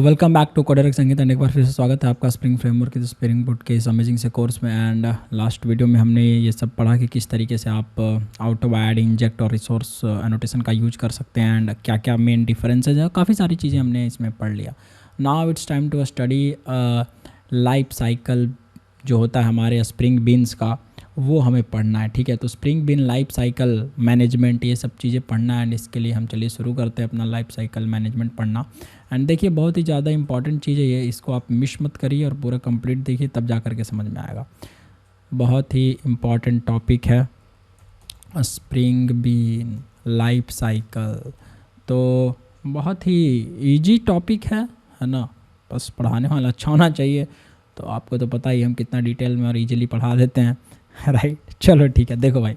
Welcome back to coder संगीत and एक बार फिर से स्वागत है आपका स्प्रिंग फ्रेमवर्क के स्प्रिंग बोट के इस अमेजिंग से कोर्स में। एंड लास्ट वीडियो में हमने ये सब पढ़ा कि किस तरीके से आप आउट ऐड इंजेक्ट और रिसोर्स एनोटेशन का यूज कर सकते हैं एंड क्या क्या मेन डिफरेंसेज है। काफ़ी सारी चीज़ें हमने इसमें पढ़ लिया। Now it's time to study life cycle जो होता है हमारे स्प्रिंग बीन्स का, वो हमें पढ़ना है। ठीक है, तो spring bean life cycle management ये सब चीज़ें पढ़ना है। एंड इसके लिए हम चलिए शुरू करते हैं अपना लाइफ साइकिल मैनेजमेंट पढ़ना। एंड देखिए बहुत ही ज़्यादा इंपॉर्टेंट चीज़ है ये, इसको आप मिस मत करिए और पूरा कंप्लीट देखिए, तब जा कर के समझ में आएगा। बहुत ही इम्पॉर्टेंट टॉपिक है स्प्रिंग बीन लाइफ साइकिल। तो बहुत ही ईजी टॉपिक है ना, बस पढ़ाने वाला अच्छा होना चाहिए। तो आपको तो पता ही हम कितना डिटेल में और इजीली पढ़ा देते हैं, राइट। चलो ठीक है, देखो भाई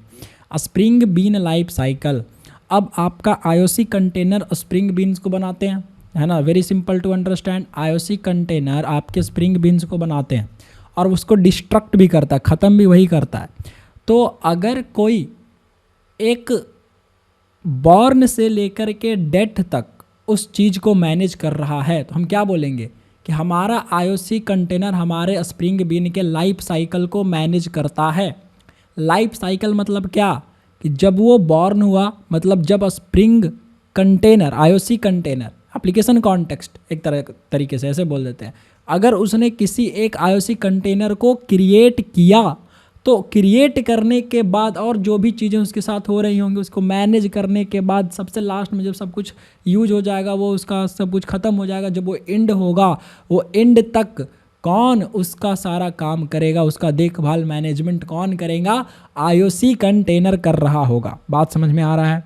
स्प्रिंग बीन लाइफ साइकिल। अब आपका आईओसी कंटेनर स्प्रिंग बीन्स को बनाते हैं, है ना। Very simple to understand. IOC container आपके स्प्रिंग बीन्स को बनाते हैं और उसको डिस्ट्रक्ट भी करता है, ख़त्म भी वही करता है। तो अगर कोई एक बॉर्न से लेकर के डेथ तक उस चीज़ को मैनेज कर रहा है तो हम क्या बोलेंगे कि हमारा आईओसी कंटेनर हमारे स्प्रिंग बीन के लाइफ साइकिल को मैनेज करता है। लाइफ साइकिल मतलब क्या कि जब वो बॉर्न हुआ, मतलब जब spring container IOC container application context एक तरीके से ऐसे बोल देते हैं, अगर उसने किसी एक आईओसी कंटेनर को क्रिएट किया तो क्रिएट करने के बाद और जो भी चीज़ें उसके साथ हो रही होंगी उसको मैनेज करने के बाद सबसे लास्ट में जब सब कुछ यूज हो जाएगा, वो उसका सब कुछ ख़त्म हो जाएगा, जब वो एंड होगा, वो एंड तक कौन उसका सारा काम करेगा, उसका देखभाल मैनेजमेंट कौन करेगा? आईओसी कंटेनर कर रहा होगा। बात समझ में आ रहा है?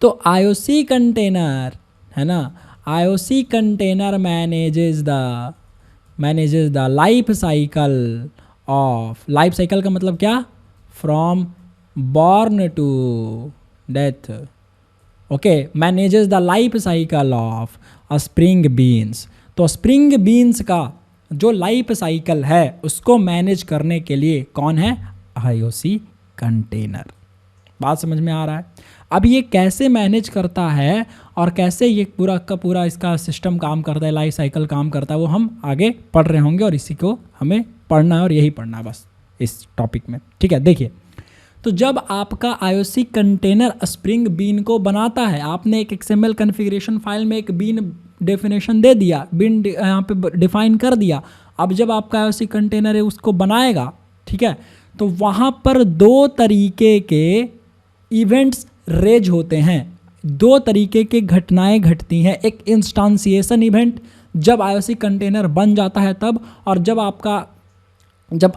तो आईओसी कंटेनर है ना, IOC container manages the life cycle of. Life cycle का मतलब क्या? From born to death. Okay, manages the life cycle of spring beans. तो स्प्रिंग बीन्स का जो लाइफ साइकिल है उसको मैनेज करने के लिए कौन है? IOC container. बात समझ में आ रहा है? अब ये कैसे मैनेज करता है और कैसे ये पूरा का पूरा इसका सिस्टम काम करता है, लाइफ साइकिल काम करता है, वो हम आगे पढ़ रहे होंगे और इसी को हमें पढ़ना है और यही पढ़ना है बस इस टॉपिक में। ठीक है, देखिए तो जब आपका आईओसी कंटेनर स्प्रिंग बीन को बनाता है, आपने एक एक्सएमएल कॉन्फ़िगरेशन फाइल में एक बीन डेफिनेशन दे दिया, बीन यहाँ पे डिफाइन कर दिया। अब जब आपका आईओसी कंटेनर है उसको बनाएगा, ठीक है, तो वहाँ पर दो तरीके के इवेंट्स रेज होते हैं, दो तरीके की घटनाएं घटती हैं। एक इंस्टांसिएशन इवेंट जब आईओसी कंटेनर बन जाता है तब, और जब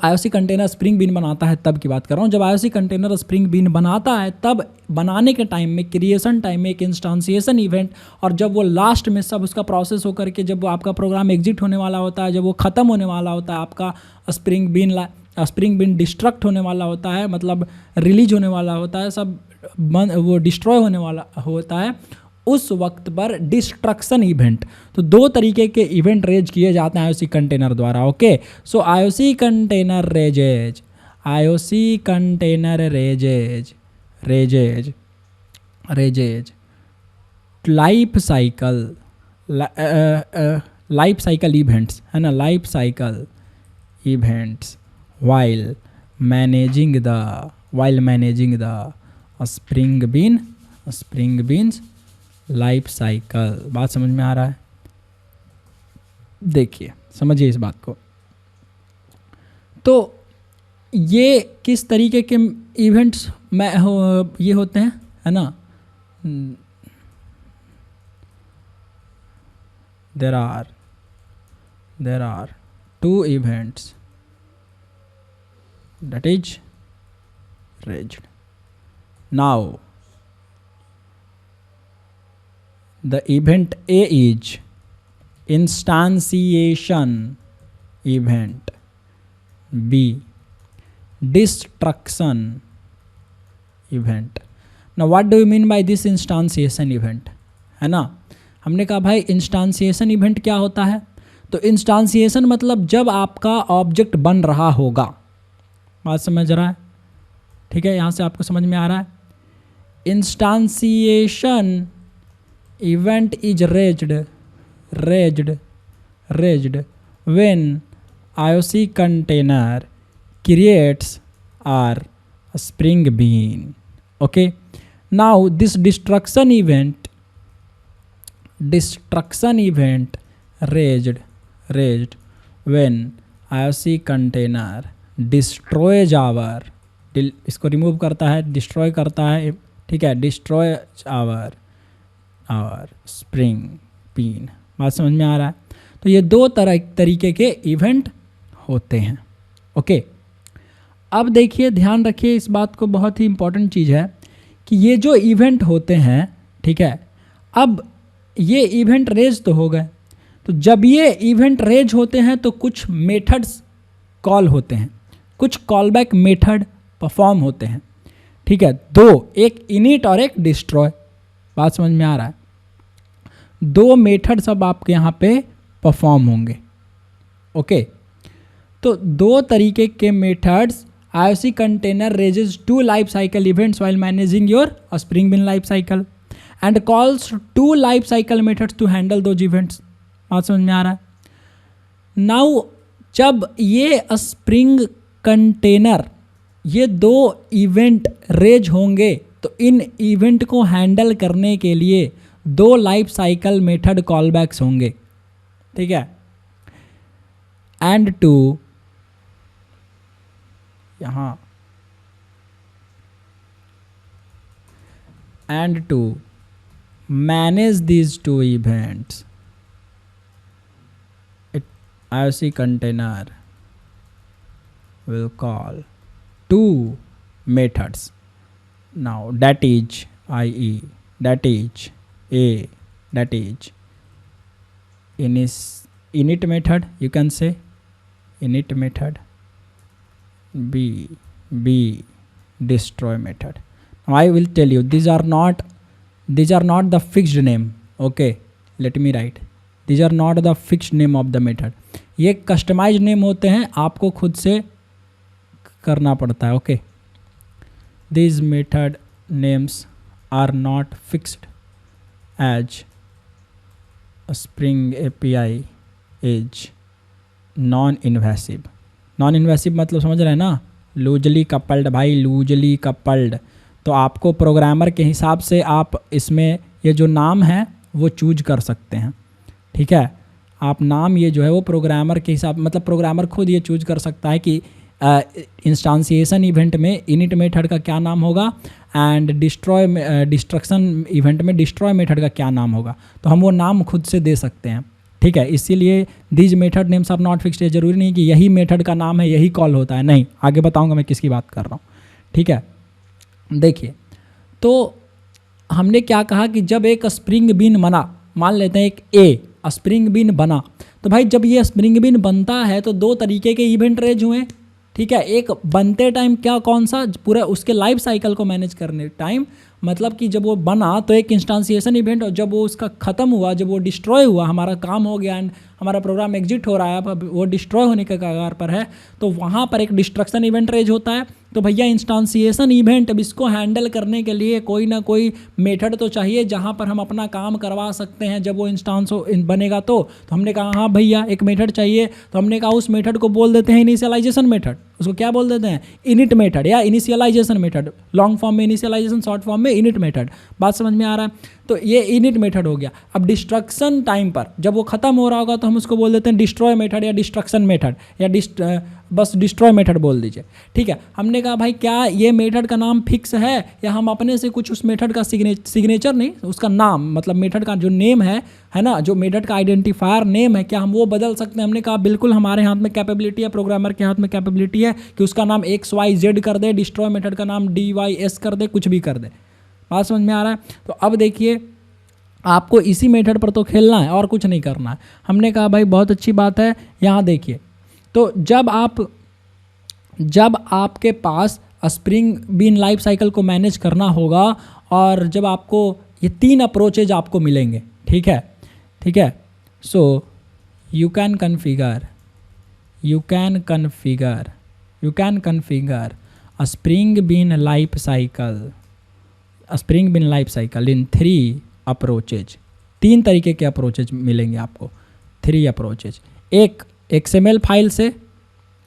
आईओसी कंटेनर स्प्रिंग बीन बनाता है तब की बात कर रहा हूँ। जब आईओसी कंटेनर स्प्रिंग बीन बनाता है तब बनाने के टाइम में, क्रिएशन टाइम में एक इंस्टांसिएशन इवेंट, और जब वो लास्ट में सब उसका प्रोसेस होकर के जब आपका प्रोग्राम एग्जिट होने वाला होता है, जब वो ख़त्म होने वाला होता है, आपका स्प्रिंग बीन डिस्ट्रक्ट होने वाला होता है, मतलब रिलीज होने वाला होता है, सब वो डिस्ट्रॉय होने वाला होता है, उस वक्त पर डिस्ट्रक्शन इवेंट। तो दो तरीके के इवेंट रेज किए जाते हैं आईओसी कंटेनर द्वारा। Okay, so IOC container raises life cycle events, है ना, life cycle events while managing the Spring beans life cycle. बात समझ में आ रहा है? देखिए समझिए इस बात को। तो ये किस तरीके के इवेंट्स में ये होते हैं, है ना। there are two events that is raised. Now the event A is instantiation event, B destruction event. Now what do you mean by this instantiation event? है ना, हमने कहा भाई इंस्टांसिएशन इवेंट क्या होता है। तो इंस्टांसिएशन मतलब जब आपका ऑब्जेक्ट बन रहा होगा। बात समझ रहा है? ठीक है, यहाँ से आपको समझ में आ रहा है। इंस्टांसिएशन event is raised raised when IOC container creates or a spring bean. Okay, now this destruction event raised when IOC container destroys our, इसको रिमूव करता है, डिस्ट्रॉय करता है, ठीक है, डिस्ट्रॉय आवर स्प्रिंग बीन। बात समझ में आ रहा है? तो ये दो तरीके के इवेंट होते हैं। ओके, अब देखिए, ध्यान रखिए इस बात को, बहुत ही इंपॉर्टेंट चीज़ है कि ये जो इवेंट होते हैं, ठीक है, अब ये इवेंट रेज तो हो गए, तो जब ये इवेंट रेज होते हैं तो कुछ मेथड्स कॉल होते हैं, कुछ कॉलबैक मेथड परफॉर्म होते हैं, ठीक है, दो, एक इनिट और एक डिस्ट्रॉय। बात समझ में आ रहा है? दो मेथड सब आपके यहाँ पे परफॉर्म होंगे। ओके, तो दो तरीके के methods, IOC container raises 2 life cycle events while managing your spring bean life cycle and calls 2 life cycle methods to handle those events. बात समझ में आ रहा है? नाउ जब ये स्प्रिंग कंटेनर, ये दो इवेंट रेज होंगे, तो इन इवेंट को हैंडल करने के लिए 2 लाइफ साइकिल मेथड कॉलबैक्स होंगे, ठीक है, एंड टू, यहाँ and to manage these 2 events, IOC container will call 2 methods now, that is IE, that is A, that is init method, you can say init method, B destroy method. Now I will tell you, these are not the fixed name. Okay, let me write, these are not the fixed name of the method. ये customise name होते हैं, आपको खुद से करना पड़ता है। Okay, these method names are not fixed as a Spring API is non-invasive. Non-invasive मतलब समझ रहे हैं ना, लूजली कपल्ड, भाई लूजली कपल्ड। तो आपको प्रोग्रामर के हिसाब से आप इसमें ये जो नाम है वो चूज कर सकते हैं, ठीक है, आप नाम ये जो है वो प्रोग्रामर के हिसाब, मतलब प्रोग्रामर खुद ये चूज कर सकता है कि इंस्टांसिएशन इवेंट में इनिट मेथड का क्या नाम होगा एंड डिस्ट्रक्शन इवेंट में डिस्ट्रॉय मेथड का क्या नाम होगा। तो हम वो नाम खुद से दे सकते हैं, ठीक है। इसीलिए these method names are not fixed. जरूरी नहीं कि यही मेथड का नाम है यही कॉल होता है, नहीं, आगे बताऊंगा मैं किसकी बात कर रहा हूँ, ठीक है। देखिए, तो हमने क्या कहा कि जब एक स्प्रिंग बीन बना, मान लेते हैं एक ए स्प्रिंग बीन बना, तो भाई जब ये स्प्रिंग बीन बनता है तो दो तरीके के इवेंट रेज हुए, ठीक है। एक बनते टाइम क्या, कौन सा, पूरा उसके लाइफ साइकिल को मैनेज करने टाइम, मतलब कि जब वो बना तो एक इंस्टांसिएशन इवेंट, और जब वो उसका ख़त्म हुआ, जब वो डिस्ट्रॉय हुआ, हमारा काम हो गया एंड हमारा प्रोग्राम एग्जिट हो रहा है, अब वो डिस्ट्रॉय होने के कगार पर है, तो वहाँ पर एक डिस्ट्रक्शन इवेंट रेज होता है। तो भैया इंस्टांसिएशन इवेंट, अब इसको हैंडल करने के लिए कोई ना कोई मेथड तो चाहिए जहाँ पर हम अपना काम करवा सकते हैं जब वो इंस्टांस बनेगा। तो हमने कहा हाँ भैया एक मेथड चाहिए, तो हमने कहा उस मेथड को बोल देते हैं इनिशियलाइजेशन मेथड। उसको क्या बोल देते हैं, इनिट मेथड या इनिशियलाइजेशन मेथड, लॉन्ग फॉर्म में इनिशियलाइजेशन, शॉर्ट फॉर्म में इनिट मेथड। बात समझ में आ रहा है। तो ये इनिट मेथड हो गया। अब डिस्ट्रक्शन टाइम पर जब वो खत्म हो रहा होगा तो हम उसको बोल देते हैं डिस्ट्रॉय मेथड या डिस्ट्रक्शन मेथड, या बस डिस्ट्रॉय मेथड बोल दीजिए, ठीक है। हमने कहा भाई क्या ये मेथड का नाम फिक्स है या हम अपने से कुछ उस मेथड का सिग्नेचर नहीं, उसका नाम, मतलब मेथड का जो नेम है ना, जो मेथड का आइडेंटिफायर नेम है, क्या हम वो बदल सकते हैं। हमने कहा बिल्कुल, हमारे हाथ में कैपेबिलिटी है, प्रोग्रामर के हाथ में कैपेबिलिटी है कि उसका नाम XYZ कर दे, डिस्ट्रॉय मेथड का नाम DYS कर दे, कुछ भी कर दे। बात समझ में आ रहा है। तो अब देखिए, आपको इसी मेथड पर तो खेलना है और कुछ नहीं करना है। हमने कहा भाई बहुत अच्छी बात है। यहाँ देखिए, तो जब आपके पास स्प्रिंग बीन लाइफ साइकिल को मैनेज करना होगा, और जब आपको ये 3 अप्रोचेज आपको मिलेंगे, ठीक है। So you can configure a spring bean life cycle in 3 approaches, 3 तरीके के अप्रोचेज मिलेंगे आपको, 3 अप्रोचेज। एक XML फाइल से,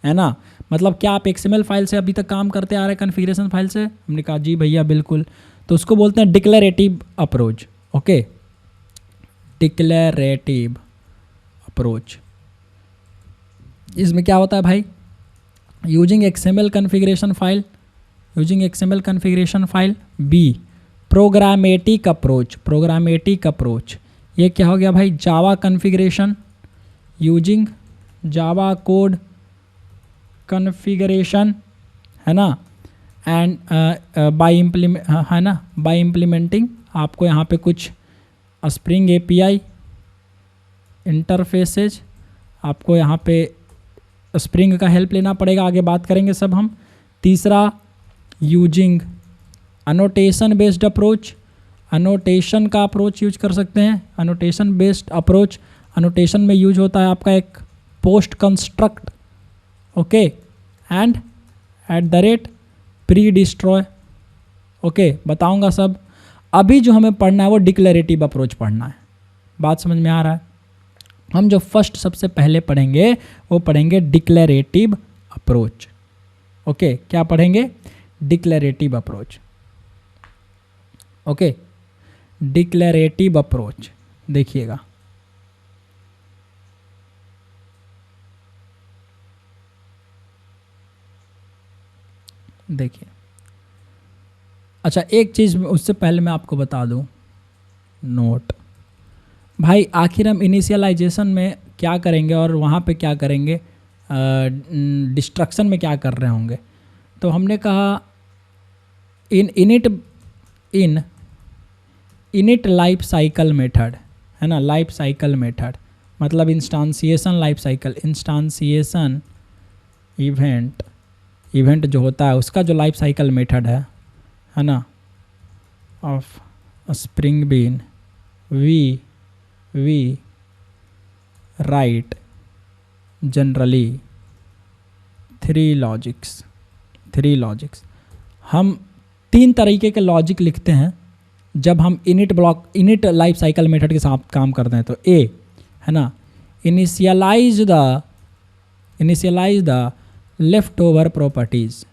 है ना, मतलब क्या आप XML फाइल से अभी तक काम करते आ रहे हैं, कॉन्फ़िगरेशन फाइल से? हमने कहा जी भैया बिल्कुल। तो उसको बोलते हैं declarative approach. Okay, declarative approach. इसमें क्या होता है भाई? Using XML configuration file, using XML configuration file. B, programmatic approach, programmatic approach. ये क्या हो गया भाई? Java configuration, using Java code configuration, है ना, एंड बाय इम्प्लीमेंट, है ना, बाय इम्प्लीमेंटिंग आपको यहाँ पे कुछ स्प्रिंग API इंटरफेसेज, आपको यहाँ पे स्प्रिंग का हेल्प लेना पड़ेगा, आगे बात करेंगे सब हम। तीसरा, using annotation based approach, annotation का अप्रोच यूज कर सकते हैं, अनोटेशन बेस्ड अप्रोच। अनोटेशन में यूज होता है आपका एक post construct, okay, and @ pre destroy. Okay, बताऊंगा सब। अभी जो हमें पढ़ना है वो डिक्लेरेटिव अप्रोच पढ़ना है। बात समझ में आ रहा है? हम जो फर्स्ट सबसे पहले पढ़ेंगे वो पढ़ेंगे डिक्लेरेटिव अप्रोच। ओके, क्या पढ़ेंगे? Declarative approach. Okay, declarative approach. देखिएगा, देखिए, अच्छा एक चीज़ उससे पहले मैं आपको बता दूं, नोट भाई, आखिर हम इनिशियलाइजेशन में क्या करेंगे और वहाँ पे क्या करेंगे, डिस्ट्रक्शन में क्या कर रहे होंगे? तो हमने कहा इन इनिट लाइफ साइकिल मेथड, है ना, लाइफ साइकिल मेथड मतलब इंस्टांसिएशन लाइफ साइकिल, इंस्टांसिएशन इवेंट जो होता है उसका जो लाइफ साइकिल मेथड है ना, of spring bean, we write generally 3 logics. हम 3 तरीके के लॉजिक लिखते हैं जब हम इनिट लाइफ साइकिल मेथड के साथ काम करते हैं। तो ए, है ना, initialize the left over properties,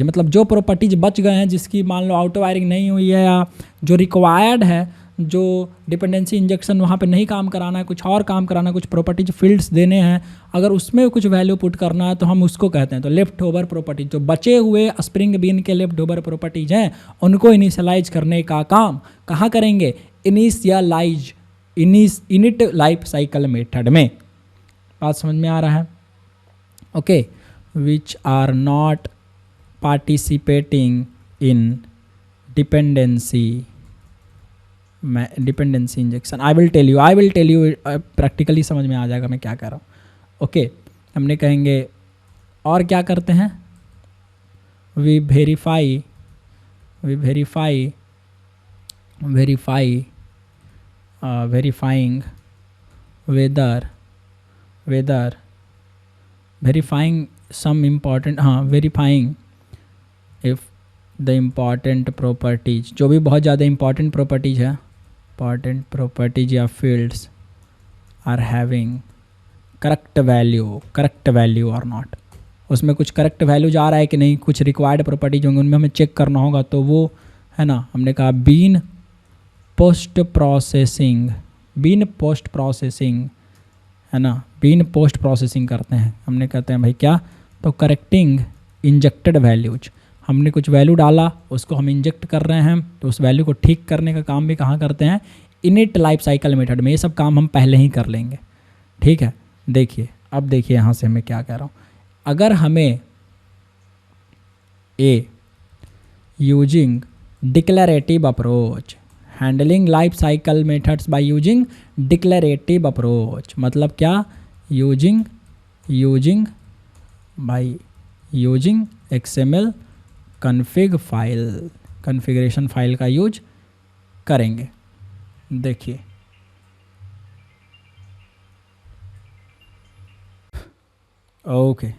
मतलब जो प्रॉपर्टीज बच गए हैं, जिसकी मान लो आउटो वायरिंग नहीं हुई है या जो रिक्वायर्ड है, जो डिपेंडेंसी इंजेक्शन वहाँ पे नहीं काम कराना है, कुछ और काम कराना है, कुछ प्रॉपर्टीज फील्ड्स देने हैं, अगर उसमें कुछ वैल्यू पुट करना है तो हम उसको कहते हैं। तो लेफ्ट ओवर प्रॉपर्टीज, जो बचे हुए स्प्रिंग बीन के लेफ्ट ओवर प्रॉपर्टीज हैं, उनको इनिशियलाइज करने का काम कहाँ करेंगे? इनिट लाइफ साइकिल मेथड में। बात समझ में आ रहा है? Okay, which are not participating in dependency injection। I will tell you practically समझ में आ जाएगा मैं क्या कह रहा हूँ। ओके, हमने कहेंगे और क्या करते हैं? we verifying whether verifying some important, verifying if the important properties, जो भी बहुत ज़्यादा important properties है, important properties या fields are having correct value or not, उसमें कुछ करेक्ट वैल्यू जा रहा है कि नहीं, कुछ रिक्वायर्ड प्रॉपर्टीज होंगे उनमें हमें चेक करना होगा। तो वो, है ना, हमने कहा बीन पोस्ट प्रोसेसिंग, है ना, बीन पोस्ट प्रोसेसिंग करते हैं। हमने कहते हैं भाई क्या? तो करेक्टिंग इंजेक्टेड वैल्यूज, हमने कुछ वैल्यू डाला, उसको हम इंजेक्ट कर रहे हैं, तो उस वैल्यू को ठीक करने का काम भी कहाँ करते हैं? इनिट लाइफ साइकिल मेथड में। ये सब काम हम पहले ही कर लेंगे, ठीक है। देखिए, अब देखिए यहाँ से मैं क्या कह रहा हूँ। अगर हमें A, using declarative approach, handling life cycle methods by using declarative approach, मतलब क्या? यूजिंग XML कॉन्फ़िगरेशन फाइल का यूज करेंगे। देखिए, okay,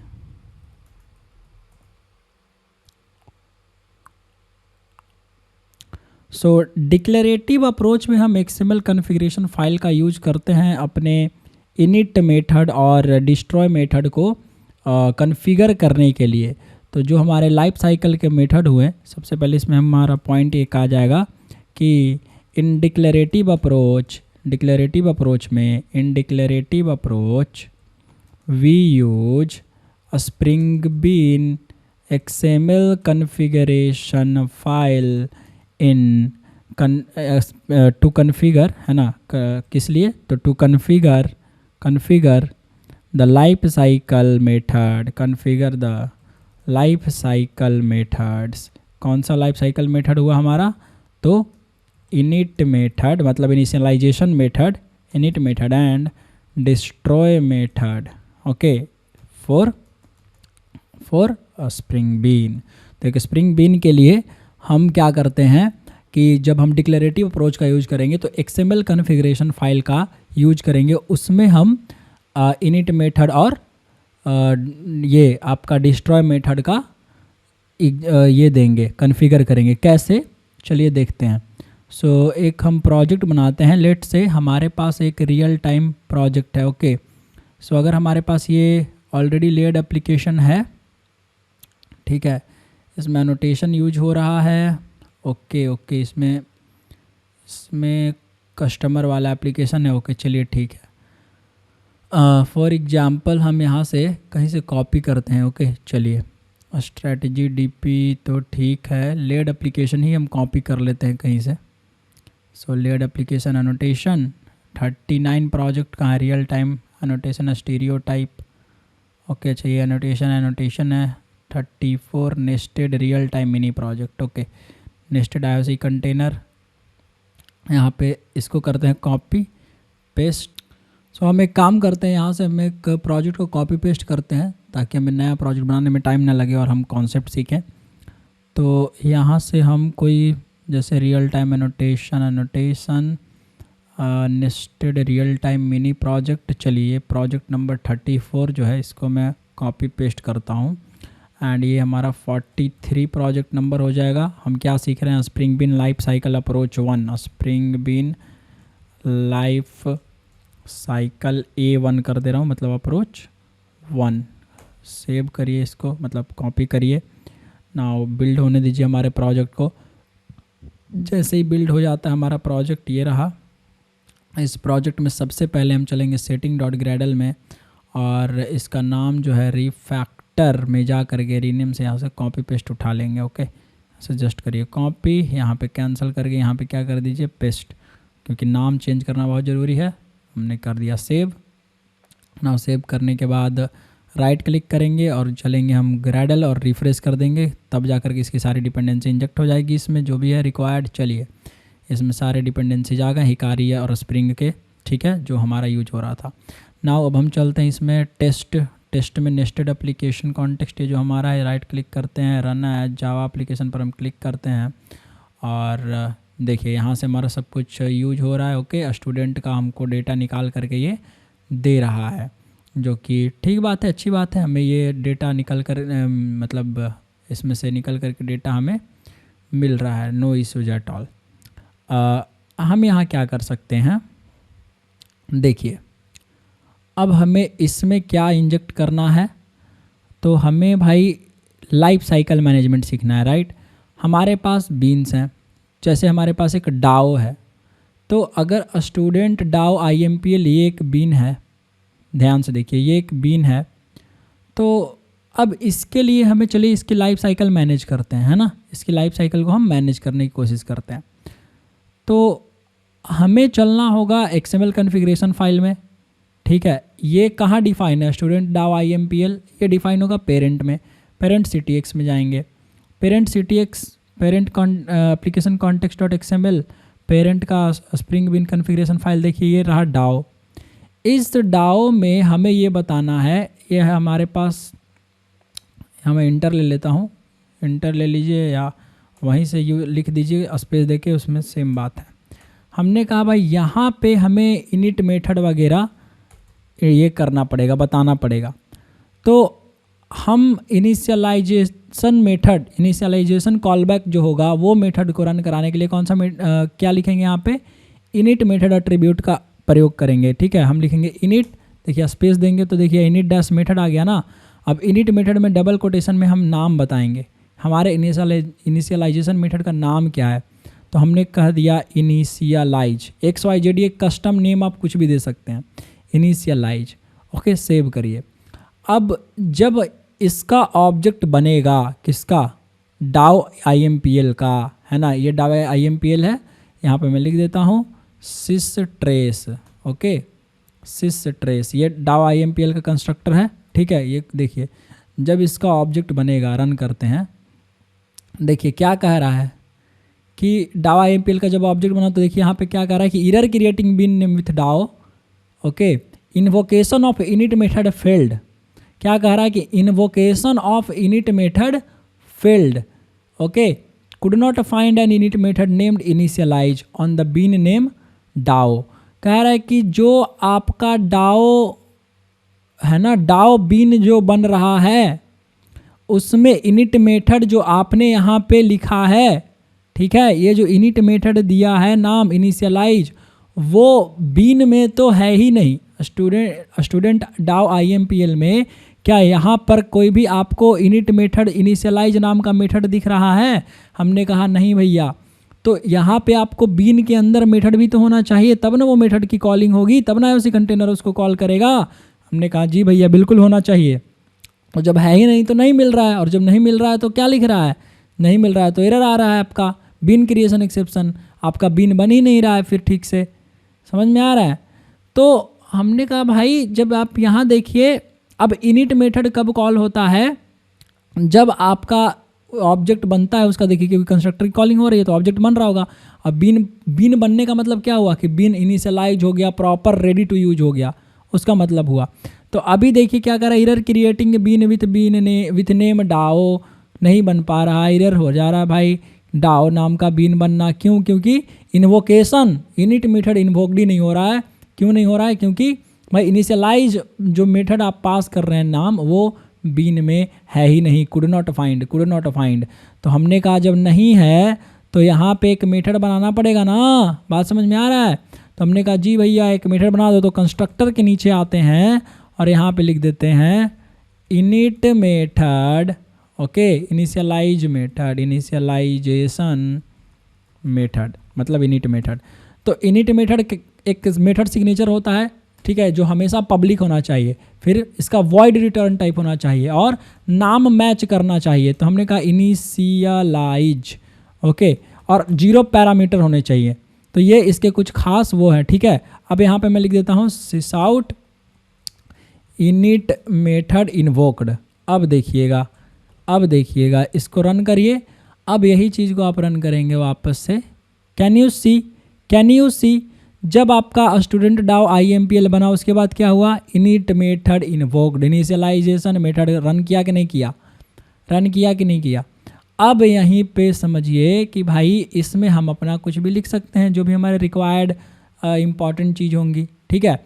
so so declarative approach में हम एक्सएमएल कॉन्फ़िगरेशन फाइल का यूज करते हैं अपने इनिट मेथड और डिस्ट्रॉय मेथड को कॉन्फ़िगर करने के लिए। तो जो हमारे लाइफ साइकिल के मेथड हुए, सबसे पहले इसमें हमारा पॉइंट एक आ जाएगा कि in declarative approach we use Spring bean XML configuration file in to configure, है ना, किस लिए, तो to configure the life cycle method, configure the life cycle methods. कौन सा लाइफ साइकिल मेथड हुआ हमारा, तो इनिट मेथड मतलब initialization method, init method and destroy method, okay, for Spring bean. तो एक स्प्रिंग बीन के लिए हम क्या करते हैं कि जब हम डिक्लेरेटिव अप्रोच का यूज करेंगे तो XML कॉन्फ़िगरेशन फाइल का यूज करेंगे, उसमें हम इनिट मेथड और ये आपका डिस्ट्रॉय मेथड का ये देंगे, कॉन्फ़िगर करेंगे। कैसे, चलिए देखते हैं। सो एक हम प्रोजेक्ट बनाते हैं, लेट से हमारे पास एक रियल टाइम प्रोजेक्ट है, ओके। सो अगर हमारे पास ये ऑलरेडी लेड एप्लीकेशन है, ठीक है, इसमें एनोटेशन यूज हो रहा है, ओके, इसमें कस्टमर वाला एप्लीकेशन है, ओके, चलिए ठीक है। फॉर एग्जांपल हम यहाँ से कहीं से कॉपी करते हैं, ओके, चलिए स्ट्रेटजी DP तो ठीक है, लेड एप्लीकेशन ही हम कॉपी कर लेते हैं कहीं से। सो लेड एप्लीकेशन एनोटेशन 39 प्रोजेक्ट का है, real time annotation stereo type, okay, अच्छा ये एनोटेशन है 34 nested real time mini project, okay, nested IOC container, यहाँ पे इसको करते हैं कॉपी पेस्ट। सो हम एक काम करते हैं, यहाँ से हम एक प्रोजेक्ट को कॉपी पेस्ट करते हैं ताकि हमें नया प्रोजेक्ट बनाने में टाइम ना लगे और हम कॉन्सेप्ट सीखें। तो यहाँ से हम कोई जैसे real time annotation nested real time mini project, चलिए प्रोजेक्ट नंबर 34 जो है इसको मैं कॉपी पेस्ट करता हूँ एंड ये हमारा 43 प्रोजेक्ट नंबर हो जाएगा। हम क्या सीख रहे हैं, spring bean life cycle approach 1, spring bean life cycle A1 कर दे रहा हूँ, मतलब अप्रोच 1। सेव करिए इसको, मतलब कॉपी करिए ना, बिल्ड होने दीजिए हमारे प्रोजेक्ट को। जैसे ही बिल्ड हो जाता है हमारा प्रोजेक्ट, ये रहा। इस प्रोजेक्ट में सबसे पहले हम चलेंगे setting.gradle में और इसका नाम जो है रिफैक्टर में जा करके रीनेम से यहाँ से कॉपी पेस्ट उठा लेंगे, ओके। ऐसे जस्ट करिए कॉपी, यहाँ पे कैंसिल करके यहाँ पे क्या कर दीजिए पेस्ट, क्योंकि नाम चेंज करना बहुत ज़रूरी है। हमने कर दिया सेव। नाउ सेव करने के बाद राइट क्लिक करेंगे और चलेंगे हम ग्रैडल और रिफ्रेश कर देंगे, तब जाकर के इसकी सारी डिपेंडेंसी इंजेक्ट हो जाएगी इसमें जो भी है रिक्वायर्ड। चलिए इसमें सारे डिपेंडेंसीज आ गए हिकारी और स्प्रिंग के, ठीक है, जो हमारा यूज हो रहा था। नाउ अब हम चलते हैं इसमें टेस्ट में नेस्टेड एप्लीकेशन कॉन्टेक्स्ट जो हमारा है, राइट क्लिक करते हैं, रन एज जावा एप्लीकेशन पर हम क्लिक करते हैं और देखिए यहाँ से हमारा सब कुछ यूज हो रहा है, ओके। स्टूडेंट का हमको डेटा निकाल करके ये दे रहा है, जो कि ठीक बात है, अच्छी बात है। हमें ये डेटा निकल कर मतलब इसमें से निकल करके डेटा हमें मिल रहा है, नो इश्यूज एट ऑल। हम यहाँ क्या कर सकते हैं, देखिए अब हमें इसमें क्या इंजेक्ट करना है, तो हमें भाई लाइफ साइकिल मैनेजमेंट सीखना है, राइट। हमारे पास बीन्स हैं, जैसे हमारे पास एक डाओ है, तो अगर स्टूडेंट डाओ IMPL ये एक बीन है, ध्यान से देखिए ये एक बीन है, तो अब इसके लिए हमें चलिए इसकी लाइफ साइकिल मैनेज करते हैं, है ना, इसकी लाइफ साइकिल को हम मैनेज करने की कोशिश करते हैं। तो हमें चलना होगा XML कॉन्फ़िगरेशन फाइल में, ठीक है। ये कहाँ डिफाइन है, स्टूडेंट डाओ IMPL, ये डिफाइन होगा पेरेंट में, पेरेंट CTX में जाएंगे, parent CTX parent application context dot XML, parent का स्प्रिंग बीन कॉन्फ़िगरेशन फाइल, देखिए ये रहा डाओ। इस डाओ में हमें ये बताना है, ये है हमारे पास, मैं इंटर ले लेता हूँ, इंटर ले लीजिए या वहीं से लिख दीजिए स्पेस देके, उसमें सेम बात है। हमने कहा भाई यहाँ पे हमें इनिट मेथड वगैरह ये करना पड़ेगा, बताना पड़ेगा। तो हम इनिशियलाइजेशन कॉलबैक जो होगा वो मेथड को रन कराने के लिए कौन सा क्या लिखेंगे यहाँ पे, इनिट मेथड एट्रीब्यूट का प्रयोग करेंगे। ठीक है, हम लिखेंगे इनिट, देखिए स्पेस देंगे तो देखिए इनिट डैश मेथड आ गया ना। अब इनिट मेथड में डबल कोटेशन में हम नाम बताएंगे, हमारे इनिशियलाइजेशन मेथड का नाम क्या है, तो हमने कह दिया इनिशियलाइज XYZ, एक कस्टम नेम आप कुछ भी दे सकते हैं, इनिशियलाइज। ओके, सेव करिए। अब जब इसका ऑब्जेक्ट बनेगा किसका, डाउ IMPL का, है ना, ये डाउ IMPL है, यहाँ पे मैं लिख देता हूँ सिस ट्रेस। ओके, सिस ट्रेस ये डाउ IMPL का कंस्ट्रक्टर है। ठीक है, ये देखिए जब इसका ऑब्जेक्ट बनेगा, रन करते हैं, देखिए क्या कह रहा है कि डाउ IMPL का जब ऑब्जेक्ट बना तो देखिए यहाँ पे क्या कह रहा है कि error creating bean name with DAO. Okay, invocation of init method failed, क्या कह रहा है कि invocation of init method failed. Okay, could not find an init method named initialize on the bean name DAO. कह रहा है कि जो आपका डाओ है ना, डाओ बीन जो बन रहा है उसमें इनिट मेथड जो आपने यहाँ पे लिखा है, ठीक है, ये जो इनिट मेथड दिया है नाम इनिशियलाइज, वो बीन में तो है ही नहीं। स्टूडेंट डाउ IMPL में क्या यहाँ पर कोई भी आपको इनिट मेथड इनिशियलाइज नाम का मेथड दिख रहा है? हमने कहा नहीं भैया। तो यहाँ पे आपको बीन के अंदर मेथड भी तो होना चाहिए, तब ना वो मेथड की कॉलिंग होगी, तब ना उसी कंटेनर उसको कॉल करेगा। हमने कहा जी भैया बिल्कुल होना चाहिए। और जब है ही नहीं तो नहीं मिल रहा है, और जब नहीं मिल रहा है तो क्या लिख रहा है, नहीं मिल रहा है तो एरर आ रहा है आपका बीन क्रिएशन एक्सेप्शन, आपका बीन बन ही नहीं रहा है फिर ठीक से। समझ में आ रहा है? तो हमने कहा भाई जब आप यहाँ देखिए, अब इनिट मेथड कब कॉल होता है, जब आपका ऑब्जेक्ट बनता है उसका, देखिए क्योंकि कंस्ट्रक्टर की कॉलिंग हो रही है तो ऑब्जेक्ट बन रहा होगा। अब बीन बनने का मतलब क्या हुआ कि बीन इनिशियलाइज हो गया, प्रॉपर रेडी टू यूज हो गया, उसका मतलब हुआ। तो अभी देखिए क्या कर रहा है, error creating bean with name DAO, नहीं बन पा रहा, एरर हो जा रहा है भाई डाओ नाम का बीन बनना। क्यों? क्योंकि इन्वोकेशन इनिट मेथड इन्वोक्ड ही नहीं हो रहा है। क्यों नहीं हो रहा है? क्योंकि भाई इनिशियलाइज जो मेथड आप पास कर रहे हैं नाम, वो बीन में है ही नहीं, कुड नॉट फाइंड। तो हमने कहा जब नहीं है तो यहाँ पे एक मेथड बनाना पड़ेगा ना, बात समझ में आ रहा है? तो हमने कहा जी भैया एक मेथड बना दो। तो कंस्ट्रक्टर के नीचे आते हैं और यहाँ पे लिख देते हैं init method. Okay, initialize method, initialization method मतलब इनिट मेथड। तो इनिट मेथड एक मेथड सिग्नेचर होता है, ठीक है, जो हमेशा पब्लिक होना चाहिए, फिर इसका वॉइड रिटर्न टाइप होना चाहिए और नाम मैच करना चाहिए। तो हमने कहा इनिशियलाइज। ओके, और 0 पैरामीटर होने चाहिए। तो ये इसके कुछ खास वो है, ठीक है। अब यहाँ पे मैं लिख देता हूँ सिसआउट इनिट मेथड इन्वोक्ड। अब देखिएगा इसको रन करिए। अब यही चीज़ को आप रन करेंगे वापस से। कैन यू सी जब आपका स्टूडेंट डाउ IMPL बना उसके बाद क्या हुआ, init method invoked, initialization method run किया कि नहीं किया? अब यहीं पे समझिए कि भाई इसमें हम अपना कुछ भी लिख सकते हैं, जो भी हमारे रिक्वायर्ड इंपॉर्टेंट चीज़ होंगी, ठीक है।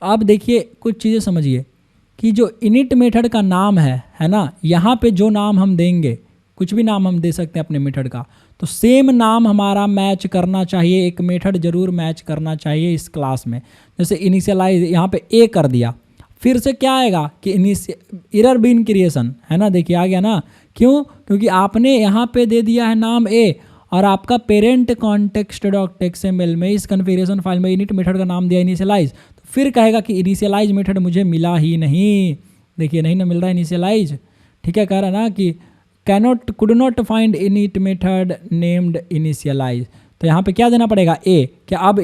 अब देखिए कुछ चीज़ें समझिए कि जो इनिट मेथड का नाम है ना, यहाँ पे जो नाम हम देंगे, कुछ भी नाम हम दे सकते हैं अपने मेथड का, तो सेम नाम हमारा मैच करना चाहिए, एक मेथड जरूर मैच करना चाहिए इस क्लास में। जैसे इनिशियलाइज यहाँ पे ए कर दिया, फिर से क्या आएगा कि एरर बीन क्रिएशन, है ना, देखिए आ गया ना। क्यों? क्योंकि आपने यहाँ पे दे दिया है नाम ए और आपका पेरेंट कॉन्टेक्स्ट डॉट XML में इस कॉन्फ़िगरेशन फाइल में इनिट मेथड का नाम दिया इनिशियलाइज, तो फिर कहेगा कि इनिशियलाइज मेथड मुझे मिला ही नहीं। देखिए नहीं ना मिल रहा है इनिशियलाइज, ठीक है, कह रहा ना कि could not find init method named initialize. तो यहाँ पे क्या देना पड़ेगा, ए। क्या अब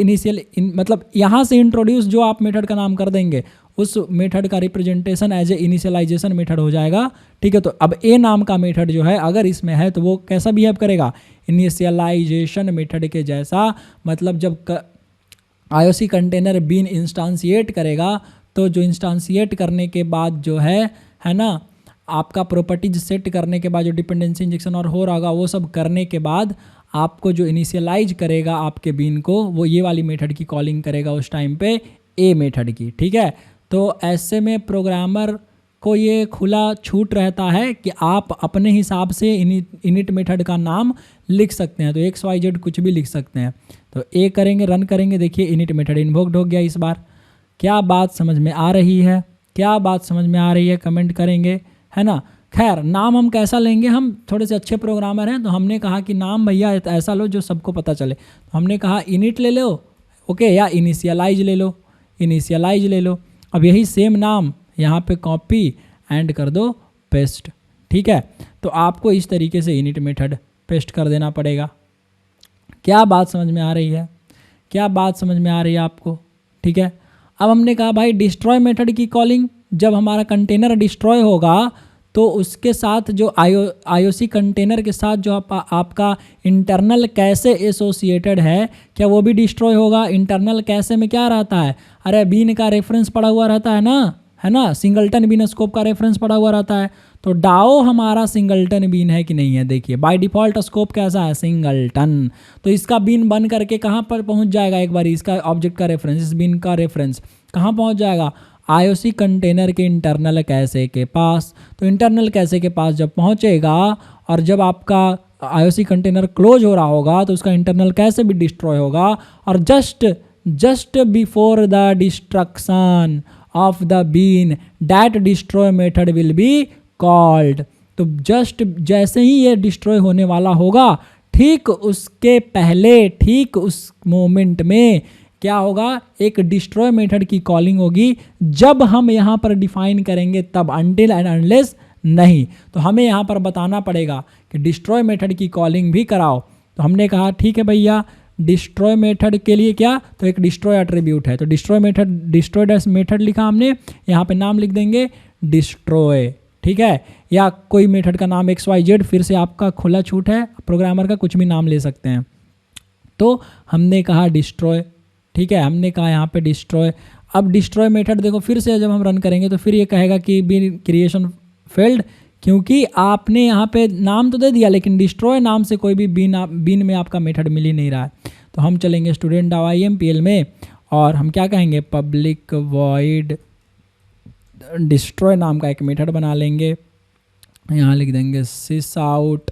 मतलब यहाँ से इंट्रोड्यूस जो आप मेथड का नाम कर देंगे उस मेथड का representation as a initialization method हो जाएगा, ठीक है। तो अब ए नाम का मेथड जो है अगर इसमें है तो वो कैसा बिहेव करेगा, इनिशियलाइजेशन मेथड के जैसा। मतलब जब IOC कंटेनर बीन इंस्टांसिएट करेगा तो जो इंस्टांसिएट करने के बाद जो है ना, आपका प्रॉपर्टीज सेट करने के बाद जो डिपेंडेंसी इंजेक्शन और हो रहा होगा वो सब करने के बाद आपको जो इनिशियलाइज करेगा आपके बीन को, वो ये वाली मेथड की कॉलिंग करेगा उस टाइम पे, ए मेथड की, ठीक है। तो ऐसे में प्रोग्रामर को ये खुला छूट रहता है कि आप अपने हिसाब से इनिट मेथड का नाम लिख सकते हैं। तो XYZ कुछ भी लिख सकते हैं। तो ए करेंगे, रन करेंगे, देखिए इनिट मेथड इन्वोक्ड हो गया इस बार। क्या बात समझ में आ रही है? क्या बात समझ में आ रही है? कमेंट करेंगे, है ना। खैर नाम हम कैसा लेंगे, हम थोड़े से अच्छे प्रोग्रामर हैं तो हमने कहा कि नाम भैया ऐसा लो जो सबको पता चले। तो हमने कहा इनिट ले लो, ओके, या इनिशियलाइज ले लो, इनिशियलाइज ले लो। अब यही सेम नाम यहाँ पे कॉपी एंड कर दो पेस्ट, ठीक है। तो आपको इस तरीके से इनिट मेथड पेस्ट कर देना पड़ेगा। क्या बात समझ में आ रही है? क्या बात समझ में आ रही है आपको? ठीक है। अब हमने कहा भाई डिस्ट्रॉय मेथड की कॉलिंग, जब हमारा कंटेनर डिस्ट्रॉय होगा तो उसके साथ जो IOC कंटेनर के साथ जो आपका इंटरनल कैशे एसोसिएटेड है, क्या वो भी डिस्ट्रॉय होगा? इंटरनल कैशे में क्या रहता है? अरे बीन का रेफरेंस पड़ा हुआ रहता है ना, है ना, सिंगलटन बीन स्कोप का रेफरेंस पड़ा हुआ रहता है। तो डाओ हमारा सिंगलटन बीन है कि नहीं है? देखिए बाय डिफ़ॉल्ट स्कोप कैसा है? सिंगलटन। तो इसका बीन बन करके कहाँ पर पहुँच जाएगा? एक बार इसका ऑब्जेक्ट का रेफरेंस, इस बीन का रेफरेंस कहाँ पहुँच जाएगा? IOC कंटेनर के इंटरनल कैशे के पास। तो इंटरनल कैशे के पास जब पहुँचेगा और जब आपका IOC कंटेनर क्लोज हो रहा होगा तो उसका इंटरनल कैशे भी डिस्ट्रॉय होगा। और just before the destruction of the bean that destroy method will be called. तो जस्ट जैसे ही ये डिस्ट्रॉय होने वाला होगा, ठीक उसके पहले, ठीक उस मोमेंट में क्या होगा? एक डिस्ट्रॉय मेथड की कॉलिंग होगी। जब हम यहाँ पर डिफाइन करेंगे तब, अनटिल एंड अनलेस नहीं। तो हमें यहाँ पर बताना पड़ेगा कि डिस्ट्रॉय मेथड की कॉलिंग भी कराओ। तो हमने कहा ठीक है भैया, डिस्ट्रॉय मेथड के लिए क्या? तो एक डिस्ट्रॉय एट्रीब्यूट है, तो डिस्ट्रॉय मेथड लिखा हमने, यहाँ पे नाम लिख देंगे डिस्ट्रॉय, ठीक है। या कोई मेथड का नाम XYZ, फिर से आपका खुला छूट है, प्रोग्रामर का कुछ भी नाम ले सकते हैं। तो हमने कहा डिस्ट्रॉय, ठीक है, हमने कहा यहाँ पे डिस्ट्रॉय। अब डिस्ट्रॉय मेथड देखो फिर से जब हम रन करेंगे तो फिर ये कहेगा कि बीन क्रिएशन फेल्ड, क्योंकि आपने यहाँ पे नाम तो दे दिया लेकिन डिस्ट्रॉय नाम से कोई भी बीन में आपका मेथड मिल ही नहीं रहा है। तो हम चलेंगे student.impl में और हम क्या कहेंगे? पब्लिक वॉइड डिस्ट्रॉय नाम का एक मेथड बना लेंगे। यहाँ लिख देंगे सिस आउट,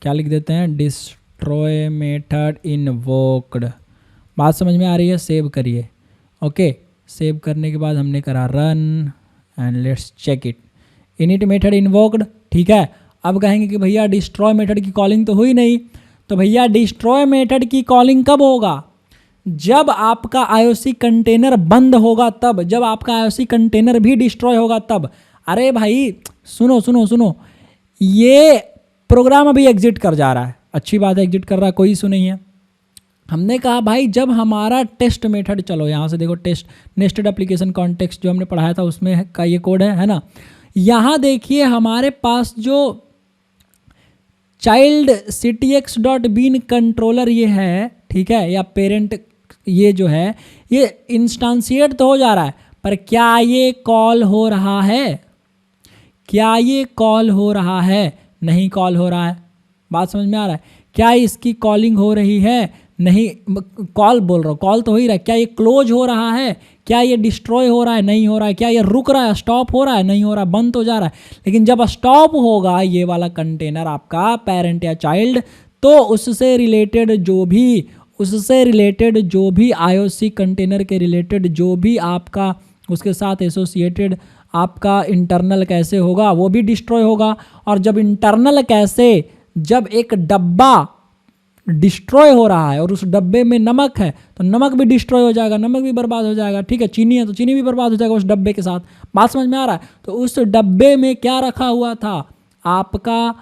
क्या लिख देते हैं? Destroy method invoked. बात समझ में आ रही है? सेव करिए, ओके। सेव करने के बाद हमने करा run and let's check it. Init method invoked, ठीक है। अब कहेंगे कि भैया डिस्ट्रॉय मेथड की कॉलिंग तो हुई नहीं। तो भैया डिस्ट्रॉय मेथड की कॉलिंग कब होगा? जब आपका IOC कंटेनर बंद होगा तब, जब आपका IOC कंटेनर भी डिस्ट्रॉय होगा तब। अरे भाई सुनो सुनो सुनो, ये प्रोग्राम अभी एग्जिट कर जा रहा है, अच्छी बात है, एग्जिट कर रहा है, कोई इशू नहीं है। हमने कहा भाई जब हमारा टेस्ट मेथड, चलो यहाँ से देखो टेस्ट नेस्टेड एप्लीकेशन कॉन्टेक्स्ट जो हमने पढ़ाया था उसमें का ये कोड है ना। यहाँ देखिए हमारे पास जो चाइल्ड ctx.bean कंट्रोलर ये है, ठीक है, या पेरेंट ये जो है ये इंस्टांशिएट तो हो जा रहा है, पर क्या ये कॉल हो रहा है? क्या ये कॉल हो रहा है? नहीं कॉल हो रहा है। बात समझ में आ रहा है? क्या इसकी कॉलिंग हो रही है? नहीं, कॉल बोल रहा हूँ, कॉल तो हो ही रहा है। क्या ये क्लोज हो रहा है? क्या ये डिस्ट्रॉय हो रहा है? नहीं हो रहा है। क्या ये रुक रहा है, स्टॉप हो रहा है? नहीं हो रहा, बंद हो जा रहा है। लेकिन जब स्टॉप होगा ये वाला कंटेनर आपका पेरेंट या चाइल्ड, तो उससे रिलेटेड जो भी IOC कंटेनर के रिलेटेड जो भी आपका उसके साथ एसोसिएटेड आपका इंटरनल कैसे होगा वो भी डिस्ट्रॉय होगा। और जब इंटरनल कैसे, जब एक डब्बा डिस्ट्रॉय हो रहा है और उस डब्बे में नमक है तो नमक भी डिस्ट्रॉय हो जाएगा, नमक भी बर्बाद हो जाएगा, ठीक है। चीनी है तो चीनी भी बर्बाद हो जाएगा उस डब्बे के साथ। बात समझ में आ रहा है? तो उस डब्बे में क्या रखा हुआ था? आपका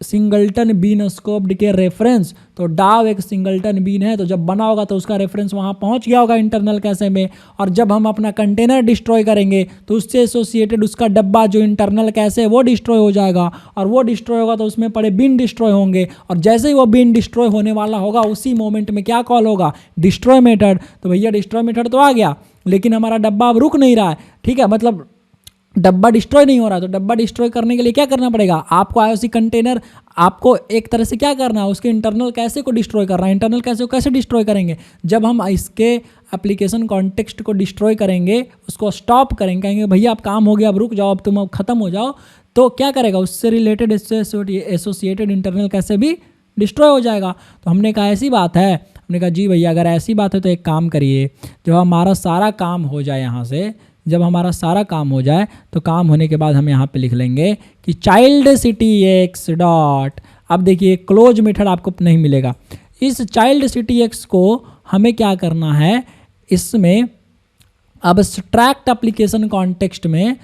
सिंगलटन बीन स्कोप्ड के रेफरेंस। तो डाव एक सिंगलटन बीन है, तो जब बना होगा तो उसका रेफरेंस वहाँ पहुँच गया होगा इंटरनल कैशे में। और जब हम अपना कंटेनर डिस्ट्रॉय करेंगे तो उससे एसोसिएटेड उसका डब्बा जो इंटरनल कैशे है वो डिस्ट्रॉय हो जाएगा। और वो डिस्ट्रॉय होगा तो उसमें पड़े बीन डिस्ट्रॉय होंगे। और जैसे ही वो बीन डिस्ट्रॉय होने वाला होगा उसी मोमेंट में क्या कॉल होगा? Destroy method. तो भैया डिस्ट्रॉय मेथड तो आ गया लेकिन हमारा डब्बा अब रुक नहीं रहा है, ठीक है, मतलब डब्बा डिस्ट्रॉय नहीं हो रहा, तो डब्बा डिस्ट्रॉय करने के लिए क्या करना पड़ेगा आपको? आईओसी कंटेनर आपको एक तरह से क्या करना है, उसके इंटरनल कैसे को डिस्ट्रॉय करना है। इंटरनल कैसे डिस्ट्रॉय करेंगे? जब हम इसके एप्लीकेशन कॉन्टेक्स्ट को डिस्ट्रॉय करेंगे, उसको स्टॉप करेंगे, कहेंगे भैया अब काम हो गया, अब रुक जाओ, अब तुम अब खत्म हो जाओ, तो क्या करेगा? उससे रिलेटेड एसोसिएटेड इंटरनल कैसे भी डिस्ट्रॉय हो जाएगा। तो हमने कहा ऐसी बात है, हमने कहा जी भैया अगर ऐसी बात है तो एक काम करिए, जब हमारा सारा काम हो जाए यहाँ से, जब हमारा सारा काम हो जाए तो काम होने के बाद हम यहाँ पे लिख लेंगे कि चाइल्ड सिटी एक्स डॉट, अब देखिए क्लोज मेथड आपको नहीं मिलेगा। इस चाइल्ड सिटी एक्स को हमें क्या करना है, इसमें अब्स्ट्रैक्ट एप्लीकेशन कॉन्टेक्स्ट में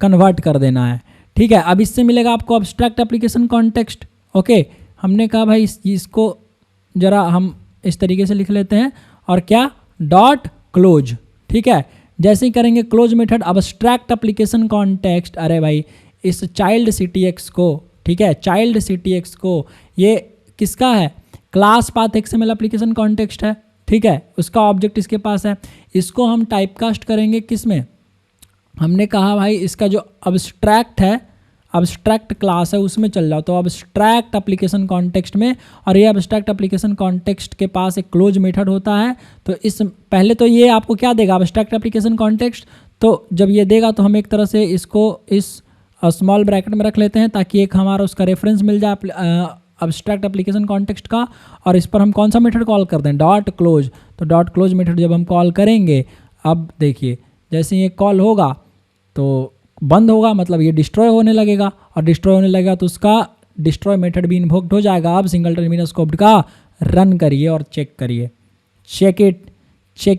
कन्वर्ट कर देना है। ठीक है, अब इससे मिलेगा आपको अब्स्ट्रैक्ट एप्लीकेशन कॉन्टेक्स्ट। ओके, हमने कहा भाई इसको ज़रा हम इस तरीके से लिख लेते हैं, और क्या, डॉट क्लोज। ठीक है, जैसे ही करेंगे close method abstract application context, अरे भाई इस चाइल्ड सिटी एक्स को, ठीक है, चाइल्ड सिटी एक्स को, ये किसका है? Class path XML application context है। ठीक है, उसका ऑब्जेक्ट इसके पास है, इसको हम टाइपकास्ट करेंगे किस में? हमने कहा भाई इसका जो अब्स्ट्रैक्ट है, अब्स्ट्रैक्ट क्लास है, उसमें चल जाओ, तो अब्स्ट्रैक्ट एप्लीकेशन कॉन्टेक्स्ट में। और ये अब्स्ट्रैक्ट एप्लीकेशन कॉन्टेक्स्ट के पास एक क्लोज मेथड होता है, तो इस पहले तो ये आपको क्या देगा अब्स्ट्रैक्ट एप्लीकेशन कॉन्टेक्स्ट, तो जब ये देगा तो हम एक तरह से इसको इस स्मॉल ब्रैकेट में रख लेते हैं ताकि एक हमारा उसका रेफरेंस मिल जाए अब्स्ट्रैक्ट एप्लीकेशन कॉन्टेक्स्ट का, और इस पर हम कौन सा मेथड कॉल करते हैं? Dot close. तो डॉट क्लोज मेथड जब हम कॉल करेंगे, अब देखिए जैसे ये कॉल होगा तो बंद होगा, मतलब ये डिस्ट्रॉय होने लगेगा, और डिस्ट्रॉय होने लगेगा तो उसका डिस्ट्रॉय मेथड भी इन्वोक्ड हो जाएगा। अब सिंगल टर्मिनल स्कोप का रन करिए और चेक करिए, चेक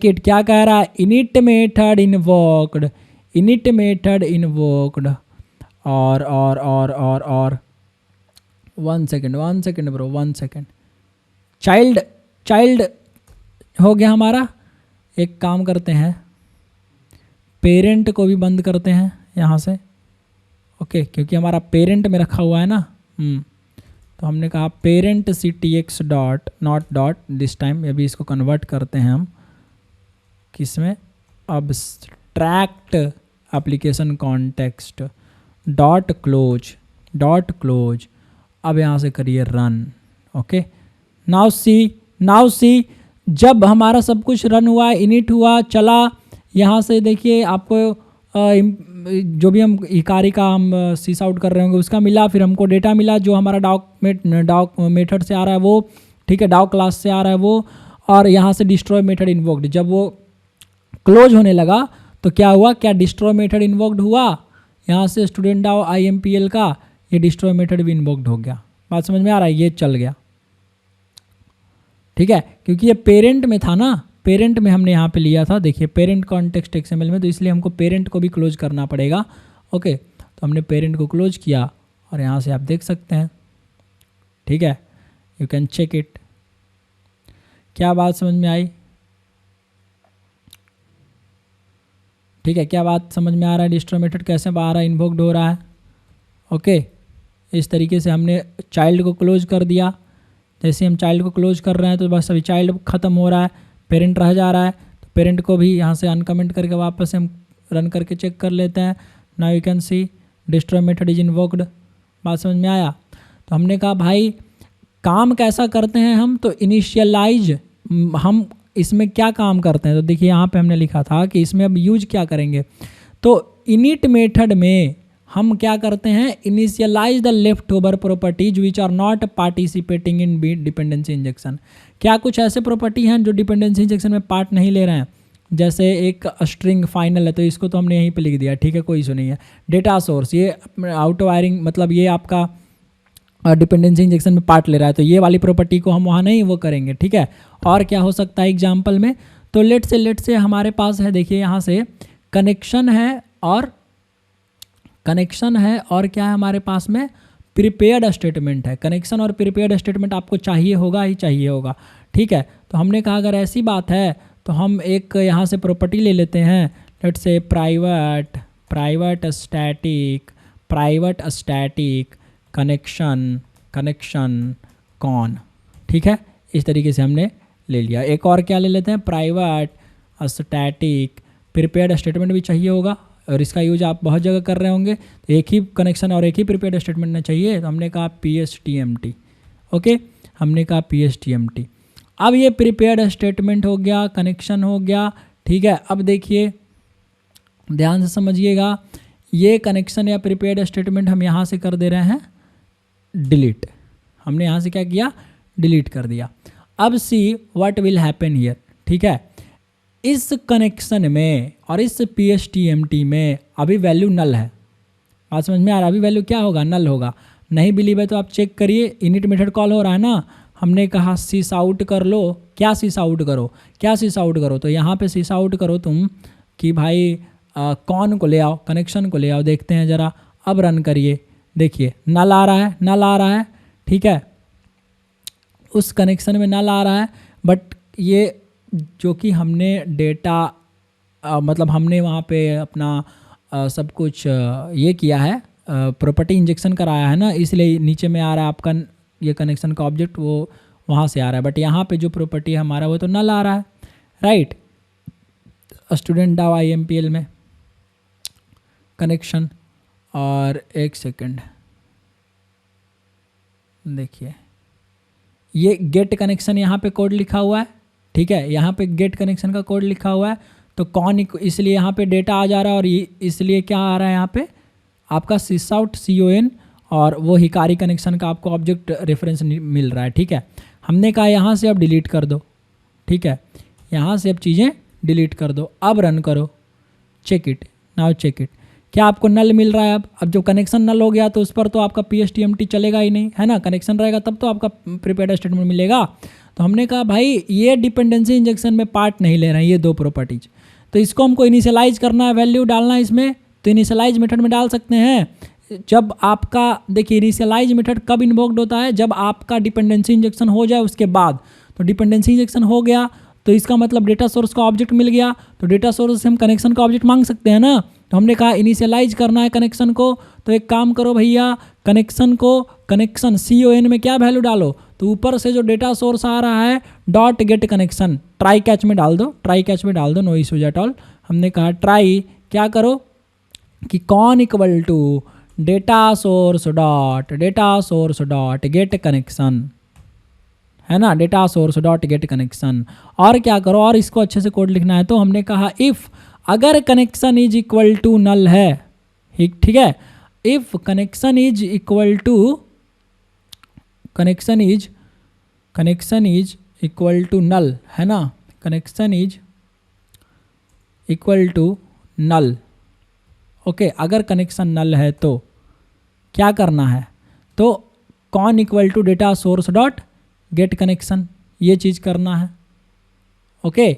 इट क्या कह रहा है? Init method invoked, init method invoked, और 1 सेकेंड ब्रो, 1 सेकेंड, चाइल्ड हो गया हमारा। एक काम करते हैं, पेरेंट को भी बंद करते हैं यहाँ से। ओके, क्योंकि हमारा पेरेंट में रखा हुआ है ना, तो हमने कहा parent city x dot not dot this time, अभी इसको कन्वर्ट करते हैं हम किसमें? Abstract application context dot close. अब यहाँ से करिए रन। ओके, नाउ सी जब हमारा सब कुछ रन हुआ, इनिट हुआ, चला, यहाँ से देखिए आपको जो भी हम इकारी का हम सीस आउट कर रहे होंगे उसका मिला, फिर हमको डेटा मिला जो हमारा डॉक मेथड से आ रहा है वो, ठीक है, डॉक क्लास से आ रहा है वो, और यहाँ से डिस्ट्रॉय मेथड इन्वोक्ड। जब वो क्लोज होने लगा तो क्या हुआ? क्या डिस्ट्रॉय मेथड इन्वोक्ड हुआ? यहाँ से स्टूडेंट डाउ IMPL का ये डिस्ट्रॉय मेथड भी इन्वोक्ड हो गया। बात समझ में आ रहा है? ये चल गया, ठीक है, क्योंकि ये पेरेंट में था ना, पेरेंट में हमने यहाँ पे लिया था। देखिए पेरेंट कॉन्टेक्स्ट XML में, तो इसलिए हमको पेरेंट को भी क्लोज करना पड़ेगा। ओके, तो हमने पेरेंट को क्लोज किया और यहाँ से आप देख सकते हैं, ठीक है, यू कैन चेक इट। क्या बात समझ में आई? ठीक है, क्या बात समझ में आ रहा है? डिस्ट्रॉय मेथड कैसे आ रहा है, इन्वोक्ड हो रहा है। ओके, इस तरीके से हमने चाइल्ड को क्लोज कर दिया। जैसे हम चाइल्ड को क्लोज कर रहे हैं तो बस अभी चाइल्ड ख़त्म हो रहा है, पेरेंट रह जा रहा है, तो पेरेंट को भी यहाँ से अनकमेंट करके वापस हम रन करके चेक कर लेते हैं। Now you can see destroy method is invoked. बात समझ में आया? तो हमने कहा भाई काम कैसा करते हैं हम, तो इनिशियलाइज हम इसमें क्या काम करते हैं, तो देखिए यहाँ पे हमने लिखा था कि इसमें अब यूज क्या करेंगे। तो इनिट मेथड में हम क्या करते हैं, initialize the left over properties which are not participating in B dependency injection. क्या कुछ ऐसे प्रॉपर्टी हैं जो डिपेंडेंसी इंजेक्शन में पार्ट नहीं ले रहे हैं, जैसे एक स्ट्रिंग फाइनल है तो इसको तो हमने यहीं पे लिख दिया, ठीक है, कोई इशू नहीं है। डेटा सोर्स ये आउट वायरिंग, मतलब ये आपका डिपेंडेंसी इंजेक्शन में पार्ट ले रहा है, तो ये वाली प्रॉपर्टी को हम वहाँ नहीं वो करेंगे, ठीक है। और क्या हो सकता है एग्जाम्पल में, तो लेट से हमारे पास है, देखिए यहाँ से कनेक्शन है और क्या है हमारे पास में, प्रीपेयर्ड स्टेटमेंट है। कनेक्शन और प्रीपेयर्ड स्टेटमेंट आपको चाहिए होगा, ठीक है। तो हमने कहा अगर ऐसी बात है तो हम एक यहाँ से प्रॉपर्टी ले लेते हैं, लेट से प्राइवेट स्टैटिक कनेक्शन कॉन, ठीक है, इस तरीके से हमने ले लिया। एक और क्या ले लेते हैं, प्राइवेट स्टैटिक प्रीपेयर्ड स्टेटमेंट भी चाहिए होगा, और इसका यूज आप बहुत जगह कर रहे होंगे, तो एक ही कनेक्शन और एक ही प्रीपेड स्टेटमेंट ना चाहिए, तो हमने कहा PSTMT। ओके, हमने कहा PSTMT। अब ये प्रीपेड स्टेटमेंट हो गया, कनेक्शन हो गया, ठीक है। अब देखिए ध्यान से समझिएगा, ये कनेक्शन या प्रीपेड स्टेटमेंट हम यहाँ से कर दे रहे हैं डिलीट। हमने यहाँ से क्या किया, डिलीट कर दिया। अब see what will happen here, ठीक है। इस कनेक्शन में और इस PSTMT में अभी वैल्यू नल है। बात समझ में आ रहा, अभी वैल्यू क्या होगा, नल होगा। नहीं बिलीव है तो आप चेक करिए, इनिट मेथड कॉल हो रहा है ना, हमने कहा सिस आउट कर लो। क्या सिस आउट करो, क्या सिस आउट करो, तो यहाँ पे सिस आउट करो तुम कि भाई कौन को ले आओ, कनेक्शन को ले आओ। देखते हैं ज़रा, अब रन करिए, देखिए नल आ रहा है, नल आ रहा है, ठीक है। उस कनेक्शन में नल आ रहा है, बट ये जो कि हमने डेटा मतलब हमने वहाँ पे अपना सब कुछ ये किया है, प्रॉपर्टी इंजेक्शन कराया है ना, इसलिए नीचे में आ रहा है आपका ये कनेक्शन का ऑब्जेक्ट, वो वहाँ से आ रहा है। बट यहाँ पे जो प्रॉपर्टी है हमारा वो तो नल आ रहा है, राइट। स्टूडेंट डाव IMPL में कनेक्शन, और एक सेकंड देखिए, ये गेट कनेक्शन यहाँ पे कोड लिखा हुआ है, ठीक है। यहाँ पे गेट कनेक्शन का कोड लिखा हुआ है, तो कौन, इसलिए यहाँ पे डेटा आ जा रहा है, और ये इसलिए क्या आ रहा है यहाँ पे आपका sysout CON, और वो हिकारी कनेक्शन का आपको ऑब्जेक्ट रेफरेंस मिल रहा है, ठीक है। हमने कहा यहाँ से अब डिलीट कर दो, ठीक है, यहाँ से अब चीज़ें डिलीट कर दो। अब रन करो, check it, now check it, क्या आपको नल मिल रहा है। अब जो कनेक्शन नल हो गया तो उस पर तो आपका PSTMT चलेगा ही नहीं, है ना। कनेक्शन रहेगा तब तो आपका प्रीपेड स्टेटमेंट मिलेगा। तो हमने कहा भाई ये डिपेंडेंसी इंजेक्शन में पार्ट नहीं ले रहे हैं ये दो प्रॉपर्टीज, तो इसको हमको इनिशियलाइज करना है, वैल्यू डालना है इसमें, तो इनिशियलाइज मेथड में डाल सकते हैं। जब आपका देखिए इनिशियलाइज मेथड कब इन्वोक्ड होता है, जब आपका डिपेंडेंसी इंजेक्शन हो जाए उसके बाद। तो डिपेंडेंसी इंजेक्शन हो गया तो इसका मतलब डेटा सोर्स का ऑब्जेक्ट मिल गया, तो डेटा सोर्स से हम कनेक्शन का ऑब्जेक्ट मांग सकते हैं ना। तो हमने कहा इनिशियलाइज करना है कनेक्शन को, तो एक काम करो भैया, कनेक्शन को कनेक्शन CON में क्या वैल्यू डालो, तो ऊपर से जो डेटा सोर्स आ रहा है dot get connection try catch में डाल दो, ट्राई कैच में डाल दो, नो इशूज एट ऑल। हमने कहा ट्राई क्या करो कि con equal to data source dot get connection, है ना, data source dot get connection. और क्या करो, और इसको अच्छे से कोड लिखना है, तो हमने कहा इफ़ अगर connection is equal to null है, ठीक है, if connection is equal to connection is equal to null, है ना, connection is equal to null, okay. अगर कनेक्शन नल है तो क्या करना है, तो con equal to data source dot get connection, ये चीज़ करना है, ओके।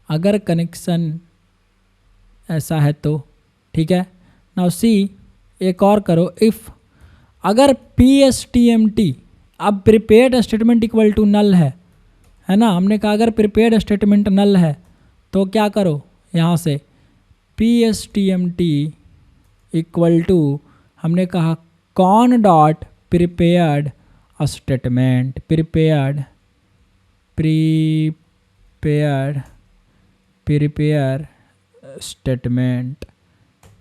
अगर कनेक्शन ऐसा है तो ठीक है। नाउ सी एक और करो, इफ़ अगर PSTMT अब prepared statement equal to null है ना, हमने कहा अगर प्रीपेड स्टेटमेंट नल है तो क्या करो, यहाँ से PSTMT इक्वल टू हमने कहा कौन dot prepaid statement, prepare statement,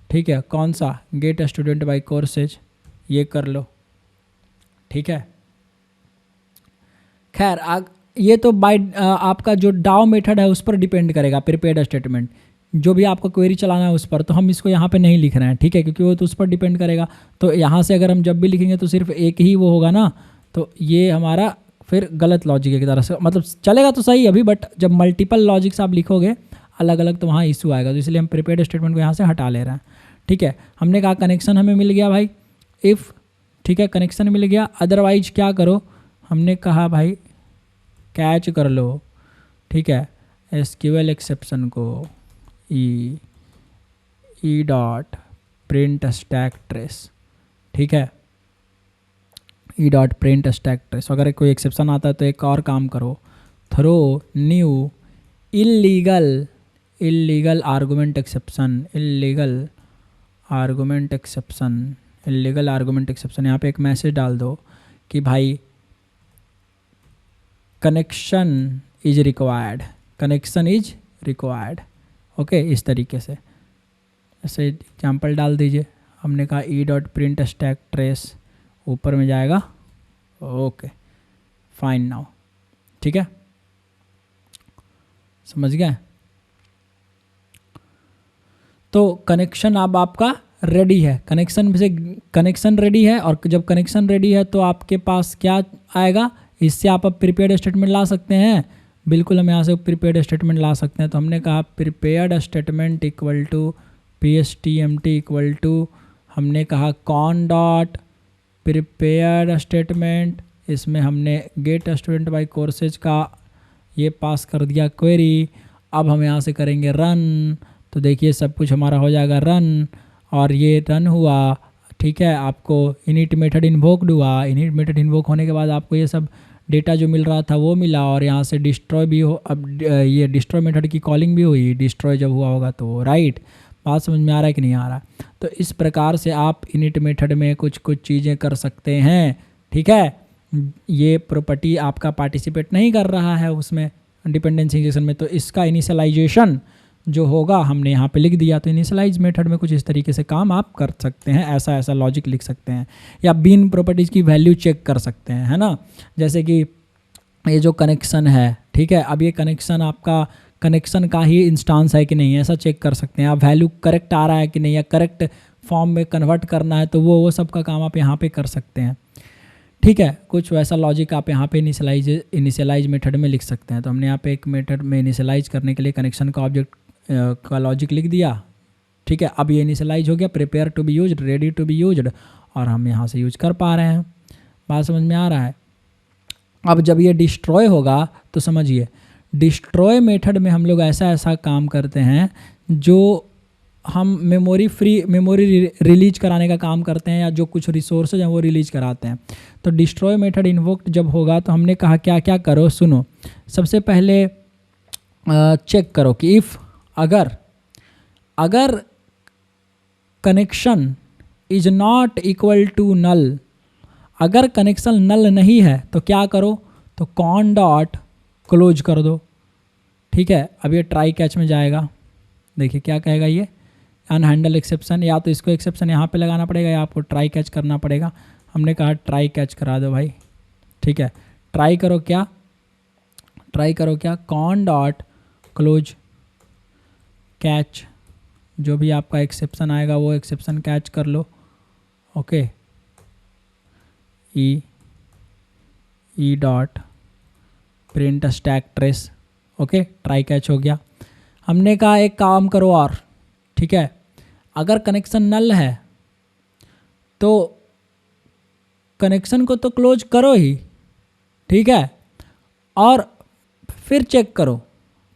ठीक है। कौन सा, गेट स्टूडेंट बाय कोर्सेज, ये कर लो, ठीक है। खैर ये तो बाय आपका जो डाउ मेथड है उस पर डिपेंड करेगा, प्रीपेड स्टेटमेंट जो भी आपको क्वेरी चलाना है उस पर, तो हम इसको यहाँ पे नहीं लिख रहे हैं, ठीक है, क्योंकि वो तो उस पर डिपेंड करेगा। तो यहाँ से अगर हम जब भी लिखेंगे तो सिर्फ एक ही वो होगा ना, तो ये हमारा फिर गलत लॉजिक की तरह से, मतलब चलेगा तो सही अभी, बट जब मल्टीपल लॉजिक्स आप लिखोगे अलग अलग तो वहाँ इशू आएगा, तो इसलिए हम प्रीपेड स्टेटमेंट को यहाँ से हटा ले रहे हैं, ठीक है। हमने कहा कनेक्शन हमें मिल गया भाई, इफ़, ठीक है, कनेक्शन मिल गया। अदरवाइज क्या करो, हमने कहा भाई कैच कर लो, ठीक है, SQL एक्सेप्शन को ई डॉट प्रिंट स्टैक ट्रेस, ठीक है, ई डॉट प्रिंट स्टैक ट्रेस। अगर कोई एक्सेप्शन आता है तो एक और काम करो, throw new illegal argument exception, illegal argument exception. यहाँ पे एक मैसेज डाल दो कि भाई कनेक्शन इज रिक्वायर्ड। ओके, इस तरीके से ऐसे एग्जाम्पल डाल दीजिए। हमने कहा ई डॉट प्रिंट स्टैक ट्रेस ऊपर में जाएगा। ओके फाइन नाउ, ठीक है, समझ गए। तो कनेक्शन अब आपका रेडी है, कनेक्शन रेडी है, और जब कनेक्शन रेडी है तो आपके पास क्या आएगा, इससे आप अब प्रीपेड स्टेटमेंट ला सकते हैं। बिल्कुल हम यहाँ से प्रीपेड स्टेटमेंट ला सकते हैं। तो हमने कहा prepared statement equal to PSTMT equal to, हमने कहा कॉन डॉट प्रीपेड स्टेटमेंट, इसमें हमने गेट स्टूडेंट बाय कोर्सेज का ये पास कर दिया क्वेरी। अब हम यहाँ से करेंगे रन, तो देखिए सब कुछ हमारा हो जाएगा रन, और ये रन हुआ, ठीक है। आपको इनिट मेथड इन्वोक्ड हुआ, इनिट मेथड इन्वोक होने के बाद आपको ये सब डेटा जो मिल रहा था वो मिला, और यहाँ से डिस्ट्रॉय भी हो। अब ये डिस्ट्रॉय मेथड की कॉलिंग भी हुई, डिस्ट्रॉय जब हुआ होगा तो, राइट। बात समझ में आ रहा है कि नहीं आ रहा। तो इस प्रकार से आप इनिट मेथड में कुछ चीज़ें कर सकते हैं, ठीक है। ये प्रॉपर्टी आपका पार्टिसिपेट नहीं कर रहा है उसमें डिपेंडेंसी इंजेक्शन में, तो इसका इनिशियलाइजेशन जो होगा हमने यहाँ पे लिख दिया। तो इनिशियलाइज मेथड में कुछ इस तरीके से काम आप कर सकते हैं, ऐसा लॉजिक लिख सकते हैं, या बीन प्रॉपर्टीज़ की वैल्यू चेक कर सकते हैं, है ना। जैसे कि ये जो कनेक्शन है, ठीक है, अब ये कनेक्शन आपका कनेक्शन का ही इंस्टांस है कि नहीं, ऐसा चेक कर सकते हैं आप। वैल्यू करेक्ट आ रहा है कि नहीं, या करेक्ट फॉर्म में कन्वर्ट करना है, तो वो सब का काम आप यहाँ पे कर सकते हैं, ठीक है। कुछ वैसा लॉजिक आप यहाँ पे इनिशियलाइज मेथड में लिख सकते हैं। तो हमने यहाँ पे एक मेथड में इनिशियलाइज करने के लिए कनेक्शन का ऑब्जेक्ट का लॉजिक लिख दिया, ठीक है। अब ये इनिशियलाइज हो गया, prepare to be used, ready to be used, और हम यहाँ से यूज कर पा रहे हैं। बात समझ में आ रहा है। अब जब ये डिस्ट्रॉय होगा तो समझिए, डिस्ट्रॉय मेथड में हम लोग ऐसा काम करते हैं जो हम मेमोरी रिलीज कराने का काम करते हैं, या जो कुछ रिसोर्सेज हैं वो रिलीज कराते हैं। तो डिस्ट्रॉय मेथड इन्वोक्ड जब होगा तो हमने कहा क्या क्या करो, सुनो। सबसे पहले चेक करो कि इफ़ अगर connection is not equal to null, अगर कनेक्शन नल नहीं है तो क्या करो, तो कॉन डॉट क्लोज कर दो, ठीक है। अब ये ट्राई कैच में जाएगा, देखिए क्या कहेगा ये, अनहैंडल एक्सेप्शन, या तो इसको एक्सेप्शन यहाँ पे लगाना पड़ेगा या आपको ट्राई कैच करना पड़ेगा। हमने कहा ट्राई कैच करा दो भाई, ठीक है। ट्राई करो क्या, कॉन डॉट क्लोज कैच, जो भी आपका एक्सेप्शन आएगा वो एक्सेप्शन कैच कर लो, okay. E dot print stack trace, okay, try catch हो गया। हमने कहा एक काम करो और, ठीक है, अगर कनेक्शन नल है तो कनेक्शन को तो क्लोज करो ही, ठीक है, और फिर चेक करो,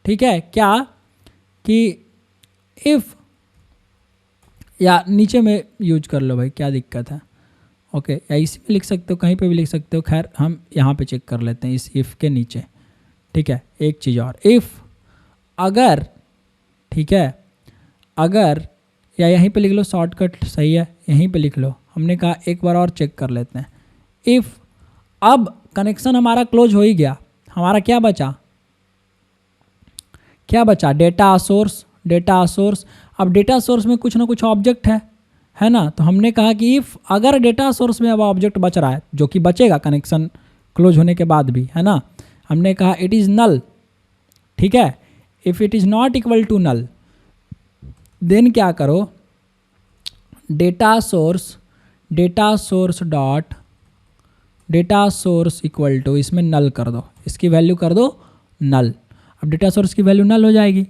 ठीक है, क्या कि इफ़, या नीचे में यूज कर लो भाई, क्या दिक्कत है, ओके, या इसी में लिख सकते हो, कहीं पे भी लिख सकते हो। खैर हम यहाँ पे चेक कर लेते हैं इस इफ़ के नीचे, ठीक है। एक चीज़ और, इफ़ अगर, ठीक है, अगर, या यहीं पे लिख लो, शॉर्टकट सही है, यहीं पे लिख लो। हमने कहा एक बार और चेक कर लेते हैं। इफ़ अब कनेक्शन हमारा क्लोज हो ही गया, हमारा क्या बचा, डेटा सोर्स। अब डेटा सोर्स में कुछ ना कुछ ऑब्जेक्ट है ना। तो हमने कहा कि इफ़ अगर डेटा सोर्स में अब ऑब्जेक्ट बच रहा है, जो कि बचेगा कनेक्शन क्लोज होने के बाद भी, है ना। हमने कहा इट इज़ नल, ठीक है। If it is not equal to null, then क्या करो, डेटा सोर्स इक्वल टू, इसमें नल कर दो, इसकी वैल्यू कर दो नल। अब डेटा सोर्स की वैल्यू नल हो जाएगी,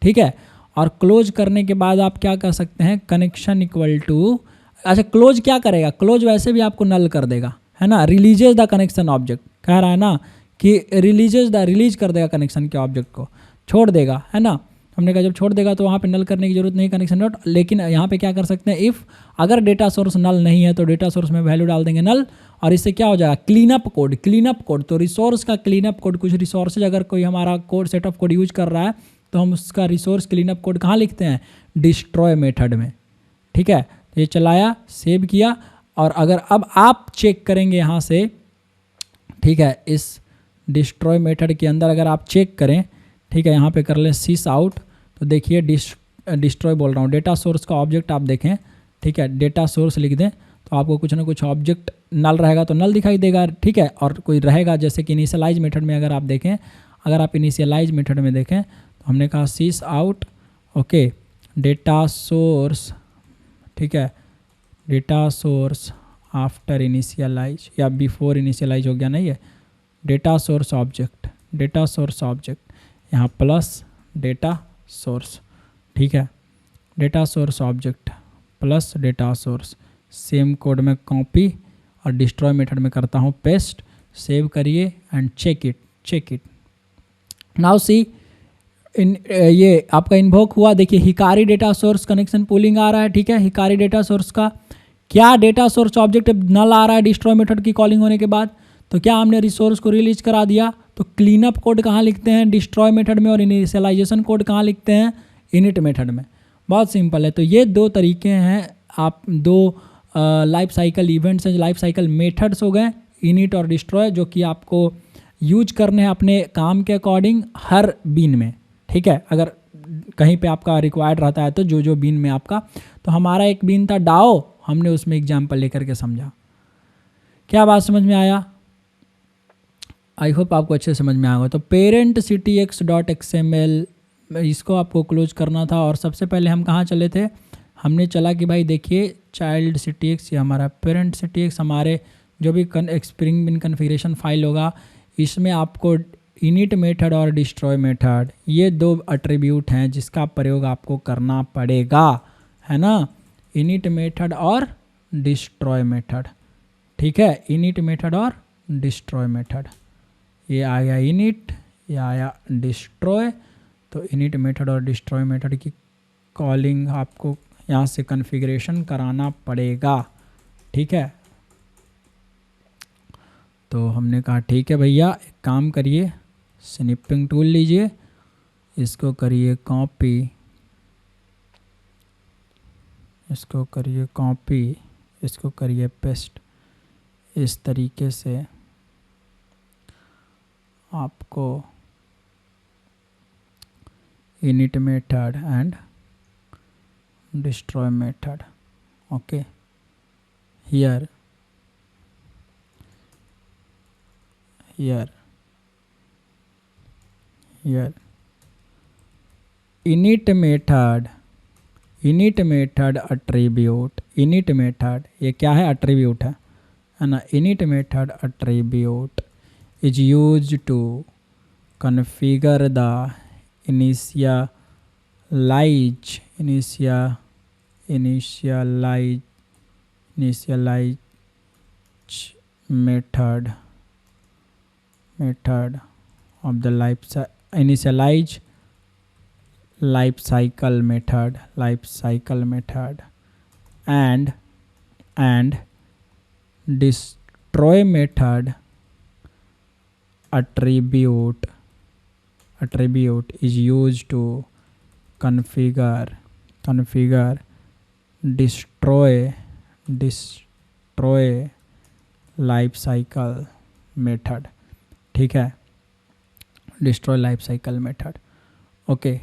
ठीक है। और क्लोज करने के बाद आप क्या कर सकते हैं, कनेक्शन इक्वल टू, अच्छा क्लोज क्या करेगा, क्लोज वैसे भी आपको नल कर देगा, है ना। रिलीजेज द कनेक्शन ऑब्जेक्ट कह रहा है ना, कि रिलीज कर देगा कनेक्शन के ऑब्जेक्ट को, छोड़ देगा, है ना। हमने कहा जब छोड़ देगा तो वहाँ पे नल करने की जरूरत नहीं, कनेक्शन डॉट। लेकिन यहाँ पे क्या कर सकते हैं, इफ़ अगर डेटा सोर्स नल नहीं है तो डेटा सोर्स में वैल्यू डाल देंगे नल, और इससे क्या हो जाएगा, क्लीनअप कोड। तो रिसोर्स का क्लीनअप कोड, कुछ रिसोर्सेज अगर कोई हमारा code set of code use कर रहा है तो हम उसका रिसोर्स क्लीनअप कोड कहाँ लिखते हैं, डिस्ट्रॉय मेथड में, ठीक है। ये चलाया, सेव किया, और अगर अब आप चेक करेंगे यहाँ से, ठीक है, इस डिस्ट्रॉय मेथड के अंदर अगर आप चेक करें ठीक है, यहाँ पे कर लें sys out। तो देखिए डिस्ट्रॉय बोल रहा हूँ, डेटा सोर्स का ऑब्जेक्ट आप देखें, ठीक है, डेटा सोर्स लिख दें तो आपको कुछ ना कुछ ऑब्जेक्ट नल रहेगा तो नल दिखाई देगा, ठीक है, और कोई रहेगा जैसे कि इनिशियलाइज मेथड में अगर आप देखें, अगर आप इनिशियलाइज मेथड में देखें तो हमने कहा sys out, okay, data source, ठीक है, डेटा सोर्स आफ्टर इनिशियलाइज या बिफोर इनिशियलाइज हो गया, नहीं है, data source object, data source object, यहाँ प्लस डेटा सोर्स, ठीक है, data source object plus data source, same code में कॉपी और डिस्ट्रॉय मेथड में करता हूँ पेस्ट, सेव करिए and check it. Now see ये आपका इन्वोक हुआ, देखिए Hikari data source connection pooling आ रहा है, ठीक है, हिकारी डेटा सोर्स का क्या डेटा सोर्स ऑब्जेक्ट नल आ रहा है डिस्ट्रॉय मेथड की कॉलिंग होने के बाद, तो क्या हमने रिसोर्स को रिलीज करा दिया, तो क्लीन अप कोड कहाँ लिखते हैं, डिस्ट्रॉय मेथड में, और इनिशियलाइजेशन कोड कहाँ लिखते हैं, इनिट मेथड में। बहुत सिंपल है। तो ये दो तरीके हैं, आप दो लाइफ साइकिल इवेंट्स हैं, लाइफ साइकिल मेथड्स हो गए, इनिट और डिस्ट्रॉय, जो कि आपको यूज करने हैं अपने काम के अकॉर्डिंग हर बीन में, ठीक है, अगर कहीं पे आपका रिक्वायर्ड रहता है तो जो बीन में आपका, तो हमारा एक बीन था डाओ, हमने उसमें एग्जाम्पल लेकर के समझा। क्या बात समझ में आया? आई होप आपको अच्छे समझ में आएगा। तो पेरेंट ctx.xml इसको आपको क्लोज करना था, और सबसे पहले हम कहाँ चले थे, हमने चला कि भाई देखिए चाइल्ड ctx, ये हमारा पेरेंट ctx, हमारे जो भी स्प्रिंग बिन कन्फिग्रेशन फाइल होगा इसमें आपको इनिट मेथड और डिस्ट्रॉय मेथड, ये दो एट्रीब्यूट हैं जिसका प्रयोग आपको करना पड़ेगा, है ना, इनिट मेथड और डिस्ट्रॉय मेथड, ठीक है, इनिट मेथड और डिस्ट्रॉय मेथड, ये आया इनिट, ये आया डिस्ट्रॉय। तो इनिट मेथड और डिस्ट्रॉय मेथड की कॉलिंग आपको यहाँ से कॉन्फ़िगरेशन कराना पड़ेगा, ठीक है। तो हमने कहा ठीक है भैया, एक काम करिए, स्निपिंग टूल लीजिए, इसको करिए कॉपी, इसको करिए कॉपी, इसको करिए पेस्ट, इस तरीके से आपको init method and destroy method, okay, here init method attribute, init method ये क्या है, attribute है ना, init method attribute is used to configure the initialize method of the initialize life cycle method and destroy method attribute is used to configure destroy life cycle method, ठीक है, destroy life cycle method, okay.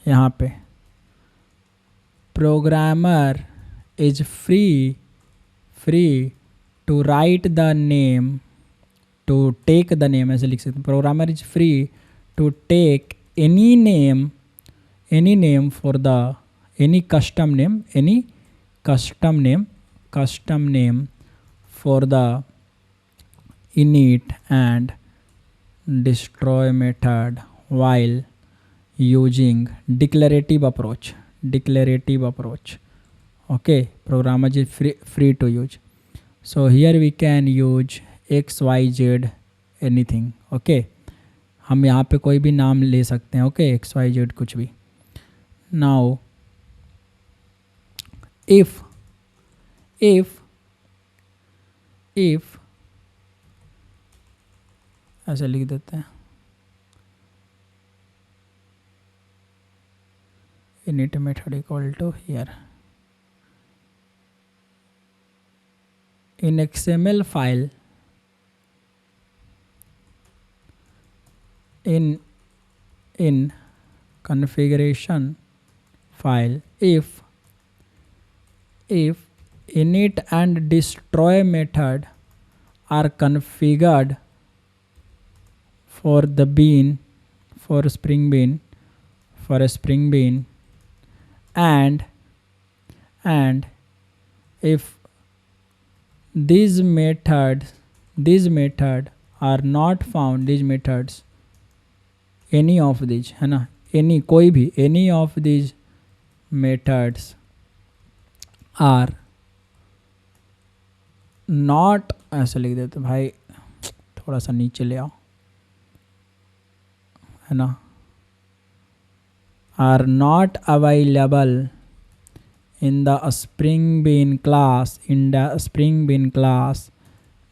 यहाँ पे programmer is free to write the name, to take the name, ऐसे लिख सकते हैं, programmer is free to take any name for the any custom name for the init and destroy method while using declarative approach, okay. Programmer is free to use, so here we can use xyz anything, okay, हम यहाँ पे कोई भी नाम ले सकते हैं, okay, XYZ कुछ भी। नाउ इफ ऐसे लिख देते हैं, init method equal to here in XML file, in in configuration file if init and destroy method are configured for the bean for a spring bean and if these methods are not found, these methods any of these है ना, any कोई भी any of these methods are not, ऐसे लिख देते भाई, थोड़ा सा नीचे ले आओ है ना, are not available in the spring bean class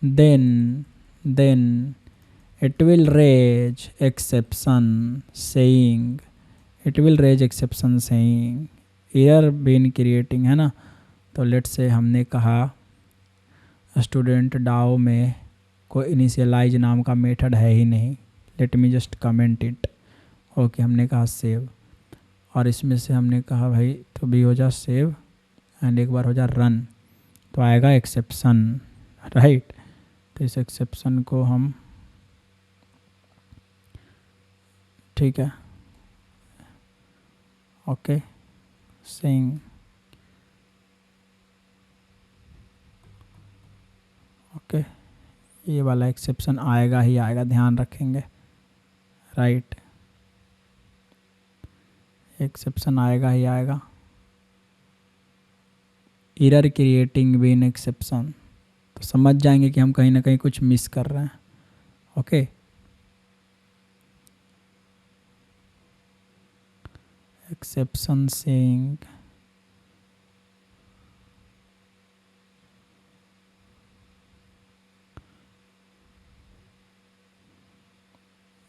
then it will raise exception saying error been creating है ना। तो लेट से हमने कहा स्टूडेंट डाओ में कोई इनिशियलाइज नाम का मेथड है ही नहीं, let me just comment it. Okay, हमने कहा सेव, और इसमें से हमने कहा भाई तो भी हो जा सेव एंड एक बार हो जा रन, तो आएगा एक्सेप्शन, राइट। तो इस एक्सेप्शन को हम, ठीक है, ओके, सेइंग ओके, ये वाला एक्सेप्शन आएगा ही आएगा, ध्यान रखेंगे, राइट, एक्सेप्शन आएगा ही आएगा। एरर क्रिएटिंग बीन एक्सेप्शन, तो समझ जाएंगे कि हम कहीं ना कहीं कुछ मिस कर रहे हैं। ओके, एक्सेप्शन सेइंग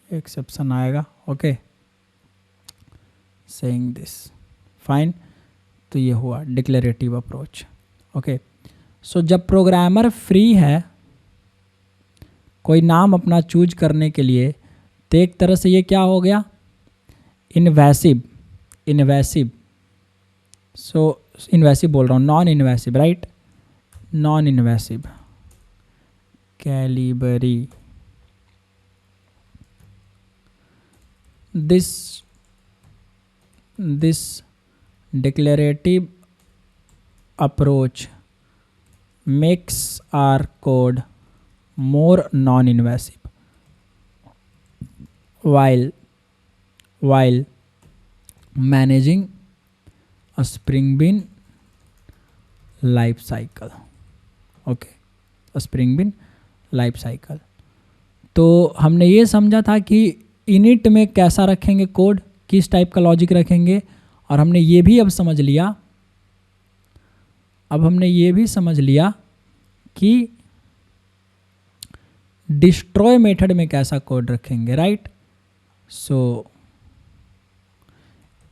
एक्सेप्शन आएगा। Okay, saying this, fine. तो ये हुआ डिक्लेरेटिव अप्रोच। ओके, सो जब प्रोग्रामर फ्री है कोई नाम अपना चूज करने के लिए, तो एक तरह से ये क्या हो गया, इन्वेसिव, सो इन्वेसिव बोल रहा हूँ, non invasive, right, non invasive Calibri. this declarative approach makes our code more non-invasive while managing a spring bean life cycle। Okay, spring bean life cycle. तो हमने ये समझा था कि इनिट में कैसा रखेंगे कोड, किस टाइप का लॉजिक रखेंगे, और हमने ये भी अब समझ लिया कि डिस्ट्रॉय मेथड में कैसा कोड रखेंगे, right. So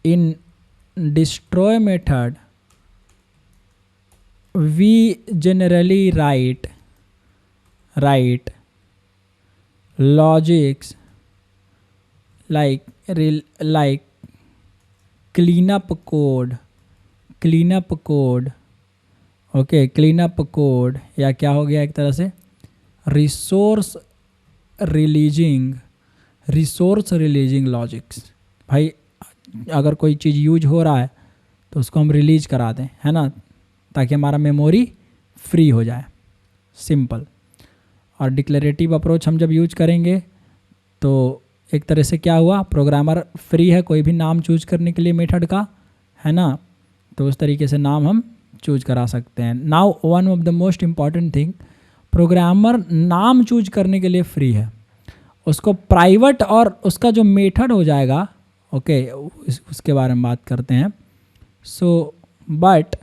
in destroy method we generally write logics like cleanup code, okay, cleanup code, या क्या हो गया एक तरह से रिसोर्स रिलीजिंग लॉजिक्स। भाई अगर कोई चीज़ यूज हो रहा है तो उसको हम रिलीज करा दें, है ना, ताकि हमारा मेमोरी फ्री हो जाए, सिंपल। और डिक्लेरेटिव अप्रोच हम जब यूज करेंगे तो एक तरह से क्या हुआ, प्रोग्रामर फ्री है कोई भी नाम चूज करने के लिए मेथड का, है ना, तो उस तरीके से नाम हम चूज करा सकते हैं। Now one of the most important thing, programmer नाम चूज करने के लिए फ्री है, उसको प्राइवेट और उसका जो मेथड हो जाएगा, ओके, उसके बारे में बात करते हैं। So but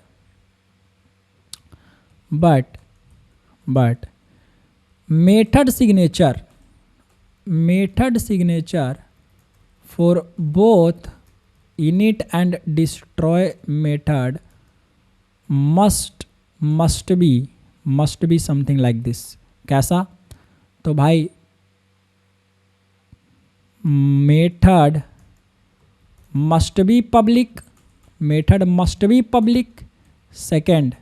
method signature for both init and destroy method must be something like this। कैसा, तो भाई method must be public, method must be public. Second,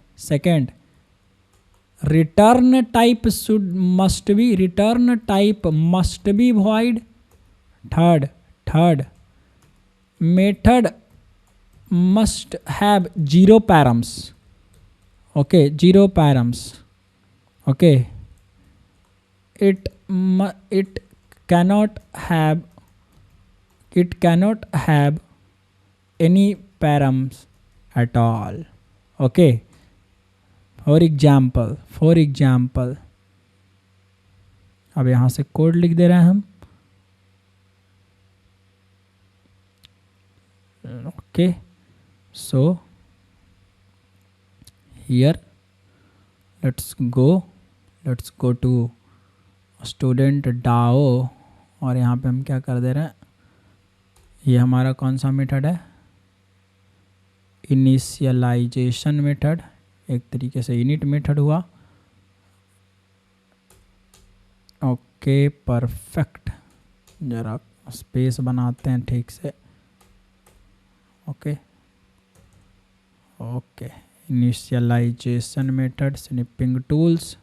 return type must be void. Third, method must have zero params. Okay, zero params. Okay, it cannot have any params at all. Okay, for example, अब यहाँ से code लिख दे रहे हैं हम. Okay, so here let's go to student DAO और यहाँ पे हम क्या कर दे रहे हैं, ये हमारा कौन सा मेथड है, इनिशियलाइजेशन मेथड, एक तरीके से इनिट मेथड हुआ. ओके परफेक्ट, जरा स्पेस बनाते हैं ठीक से. Okay initialization method, snipping tools,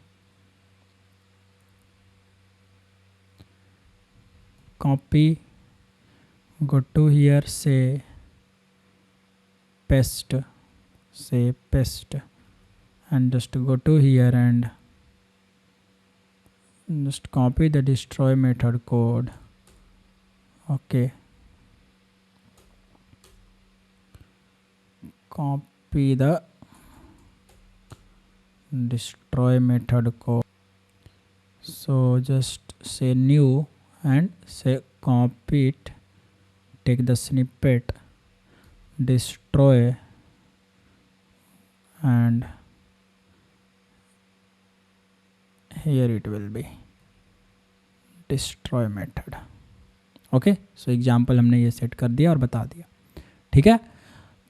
copy, go to here, say paste, and just go to here and just copy the destroy method code. Okay, copy the destroy method code. So just say new and say copy it, take the snippet, destroy, and here it will be destroy method. Okay, so example हमने ये set कर दिया और बता दिया. ठीक है,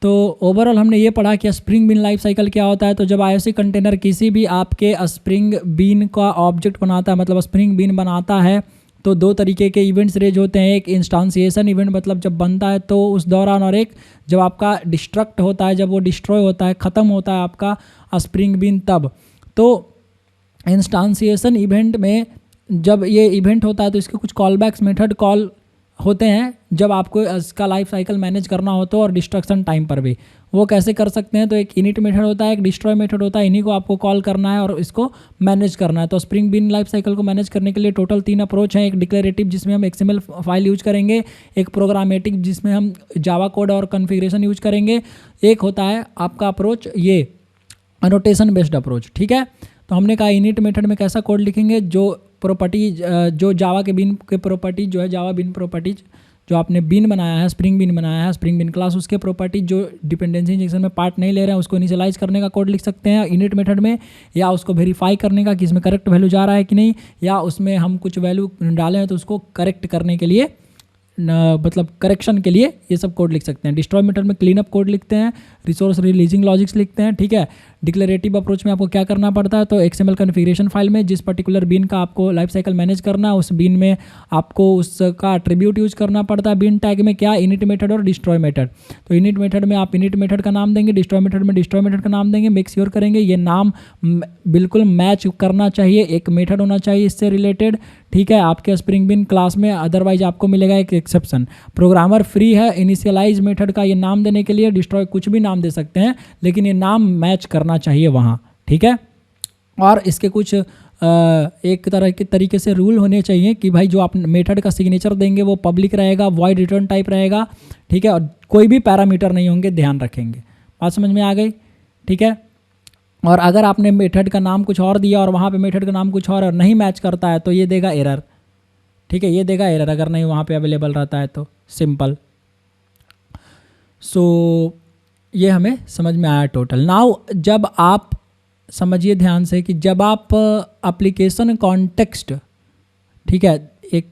तो ओवरऑल हमने ये पढ़ा कि स्प्रिंग बीन लाइफ साइकिल क्या होता है. तो जब IOC कंटेनर किसी भी आपके स्प्रिंग बीन का ऑब्जेक्ट बनाता है, मतलब स्प्रिंग बीन बनाता है, तो दो तरीके के इवेंट्स रेज होते हैं. एक इंस्टांसिएशन इवेंट, मतलब जब बनता है तो उस दौरान, और एक जब आपका डिस्ट्रक्ट होता है, जब वो डिस्ट्रॉय होता है, ख़त्म होता है आपका स्प्रिंग बीन तब. तो इंस्टांसिएशन इवेंट में जब ये इवेंट होता है तो इसके कुछ कॉलबैक्स मेथड कॉल होते हैं जब आपको इसका लाइफ साइकिल मैनेज करना हो तो, और डिस्ट्रक्शन टाइम पर भी. वो कैसे कर सकते हैं, तो एक इनिट मेथड होता है, एक डिस्ट्रॉय मेथड होता है. इन्हीं को आपको कॉल करना है और इसको मैनेज करना है. तो स्प्रिंग बीन लाइफ साइकिल को मैनेज करने के लिए टोटल 3 अप्रोच हैं. एक डिक्लेरेटिव जिसमें हम XML फाइल यूज करेंगे, एक प्रोग्रामेटिक जिसमें हम जावा कोड और कॉन्फ़िगरेशन यूज करेंगे, एक होता है आपका अप्रोच ये एनोटेशन बेस्ड अप्रोच. ठीक है, तो हमने कहा इनिट मेथड में कैसा कोड लिखेंगे, जो प्रॉपर्टीज, जो जावा के बीन के प्रॉपर्टीज जो है, जावा बीन प्रॉपर्टीज जो आपने बीन बनाया है, स्प्रिंग बीन बनाया है, स्प्रिंग बीन क्लास, उसके प्रॉपर्टीज जो डिपेंडेंसी इंजेक्शन में पार्ट नहीं ले रहे हैं, उसको इनिशियलाइज करने का कोड लिख सकते हैं इनिट मेथड में, या उसको वेरीफाई करने का कि इसमें करेक्ट वैल्यू जा रहा है कि नहीं, या उसमें हम कुछ वैल्यू डाले हैं तो उसको करेक्ट करने के लिए, मतलब करेक्शन के लिए ये सब कोड लिख सकते हैं. डिस्ट्रॉय मेथड में क्लीन अप कोड लिखते हैं, रिसोर्स रिलीजिंग लॉजिक्स लिखते हैं. ठीक है, डिक्लेरेटिव अप्रोच में आपको क्या करना पड़ता है, तो XML कॉन्फ़िगरेशन फाइल में जिस पर्टिकुलर बीन का आपको लाइफ साइकिल मैनेज करना है, उस बीन में आपको उसका एट्रीब्यूट यूज करना पड़ता है. बीन टैग में क्या, इनिट मेथड और डिस्ट्रॉय मेथड. तो इनिट मेथड में आप इनिट मेथड का नाम देंगे, डिस्ट्रॉय मेथड में डिस्ट्रॉय मेथड का नाम देंगे. मेक श्योर करेंगे ये नाम बिल्कुल मैच करना चाहिए, एक मेथड होना चाहिए इससे रिलेटेड. ठीक है, आपके स्प्रिंग बीन क्लास में, अदरवाइज आपको मिलेगा एक एक्सेप्शन. प्रोग्रामर फ्री है इनिशियलाइज मेथड का ये नाम देने के लिए, डिस्ट्रॉय कुछ भी नाम दे सकते हैं, लेकिन ये नाम मैच करना चाहिए वहाँ. ठीक है, और इसके कुछ एक तरह के तरीके से रूल होने चाहिए कि भाई जो आप मेथड का सिग्नेचर देंगे वो पब्लिक रहेगा, वॉइड रिटर्न टाइप रहेगा. ठीक है, और कोई भी पैरामीटर नहीं होंगे, ध्यान रखेंगे. बात समझ में आ गई. ठीक है, और अगर आपने मेथड का नाम कुछ और दिया और वहाँ पे मेथड का नाम कुछ और नहीं मैच करता है तो ये देगा एरर. ठीक है, ये देगा एरर अगर नहीं वहाँ पे अवेलेबल रहता है तो. सिंपल. सो ये हमें समझ में आया टोटल. नाउ जब आप समझिए ध्यान से कि जब आप एप्लीकेशन कॉन्टेक्स्ट, ठीक है, एक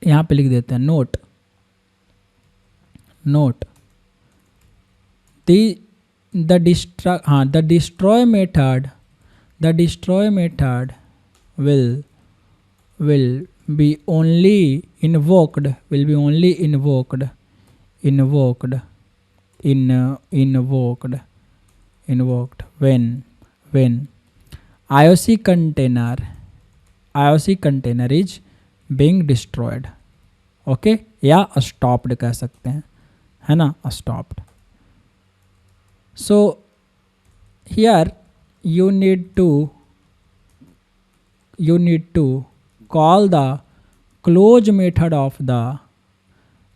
यहाँ पे लिख देते हैं note the destroy method will be only invoked invoked invoked when IOC container is being destroyed. Okay या स्टॉप्ड कह सकते हैं, है ना, stopped. So here you need to call the close method of the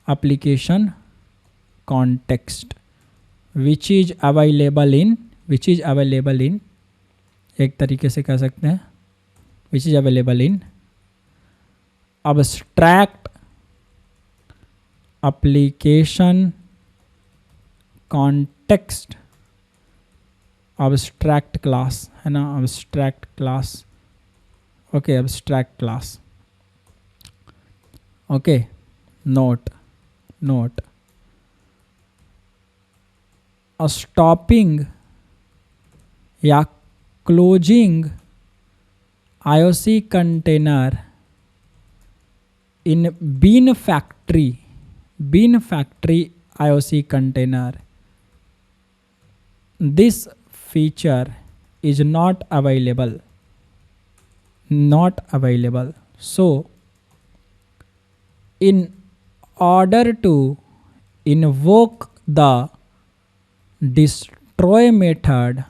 application context which is available in एक तरीके से कह सकते हैं which is available in abstract application context, abstract class, है ना, abstract class. Okay abstract class. Okay note stopping या closing IOC container in bin factory IOC container. This feature is not available. So in order to invoke the destroy method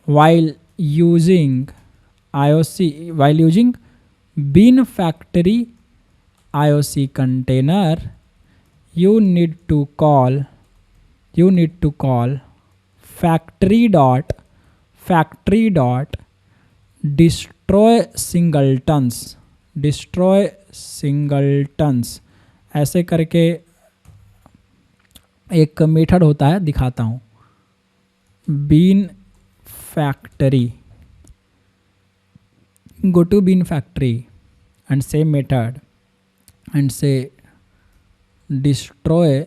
while using bin factory IOC container, you need to call factory dot destroy singletons ऐसे करके एक method होता है, दिखाता हूँ. bin factory, go to bin factory and say method and say destroy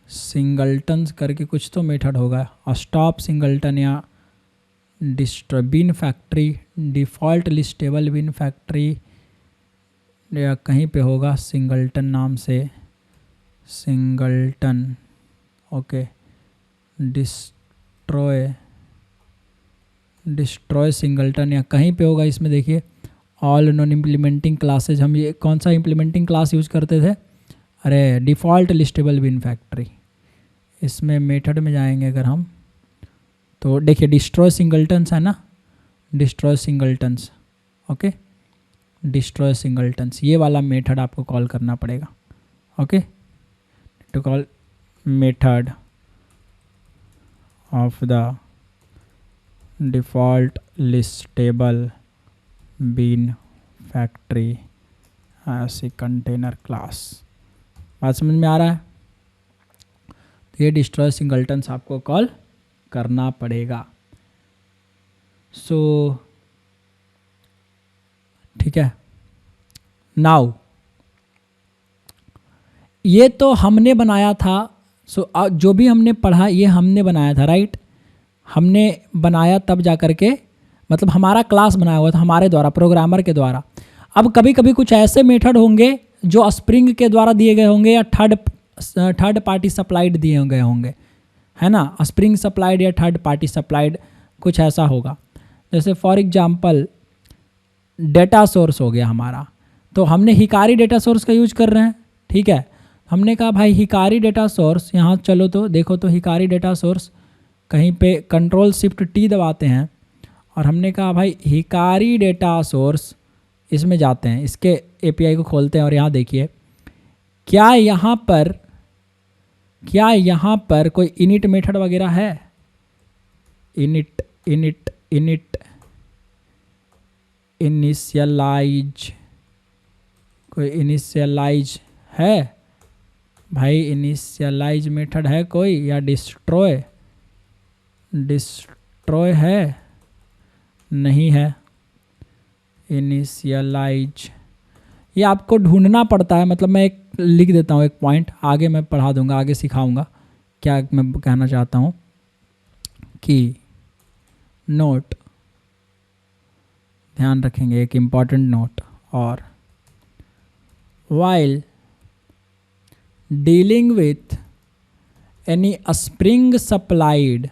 सिंगल्टन्स करके कुछ तो मेथड होगा. स्टॉप सिंगल्टन या डिस्ट्रॉय बिन factory, default listable bean factory या कहीं पे होगा सिंगल्टन नाम से, सिंगल्टन. ओके डिस्ट्रॉय सिंगल्टन या कहीं पे होगा. इसमें देखिए ऑल नॉन इम्प्लीमेंटिंग क्लासेज, हम ये कौन सा इम्प्लीमेंटिंग क्लास यूज़ करते थे, अरे डिफ़ॉल्ट लिस्टेबल बिन फैक्ट्री. इसमें मेथड में जाएंगे अगर हम तो देखिए डिस्ट्रॉय सिंगल्टन्स है ना, destroy singletons. Okay destroy singletons, ये वाला मेथड आपको कॉल करना पड़ेगा. Okay to call method of the default listable bean factory ऐसे कंटेनर क्लास. बात समझ में आ रहा है? तो ये डिस्ट्रॉय सिंगल्टन्स आपको कॉल करना पड़ेगा. सो ठीक है. नाउ ये तो हमने बनाया था. सो जो भी हमने पढ़ा ये हमने बनाया था, राइट. हमने बनाया तब जा कर के, मतलब हमारा क्लास बनाया हुआ था हमारे द्वारा, प्रोग्रामर के द्वारा. अब कभी कभी कुछ ऐसे मेथड होंगे जो स्प्रिंग के द्वारा दिए गए होंगे या थर्ड पार्टी सप्लाइड दिए गए होंगे, है ना. स्प्रिंग सप्लाइड या थर्ड पार्टी सप्लाइड कुछ ऐसा होगा. जैसे फॉर एग्जांपल डेटा सोर्स हो गया हमारा, तो हमने हिकारी डेटा सोर्स का यूज कर रहे हैं, ठीक है. हमने कहा भाई हिकारी डेटा सोर्स, यहाँ चलो तो देखो तो हिकारी डेटा सोर्स कहीं पे Ctrl+Shift+T दबाते हैं और हमने कहा भाई हिकारी डेटा सोर्स, इसमें जाते हैं, इसके API को खोलते हैं और यहाँ देखिए क्या यहाँ पर कोई इनिट मेथड वगैरह है. इनिट इनिशियलाइज, कोई इनिशियलाइज है भाई, इनिशियलाइज मेथड है कोई, या डिस्ट्रॉय है, नहीं है. इनिशियलाइज ये आपको ढूंढना पड़ता है, मतलब मैं एक लिख देता हूँ एक पॉइंट, आगे मैं पढ़ा दूंगा, आगे सिखाऊंगा क्या मैं कहना चाहता हूँ. कि नोट ध्यान रखेंगे, एक इम्पॉर्टेंट नोट, और while dealing with any spring supplied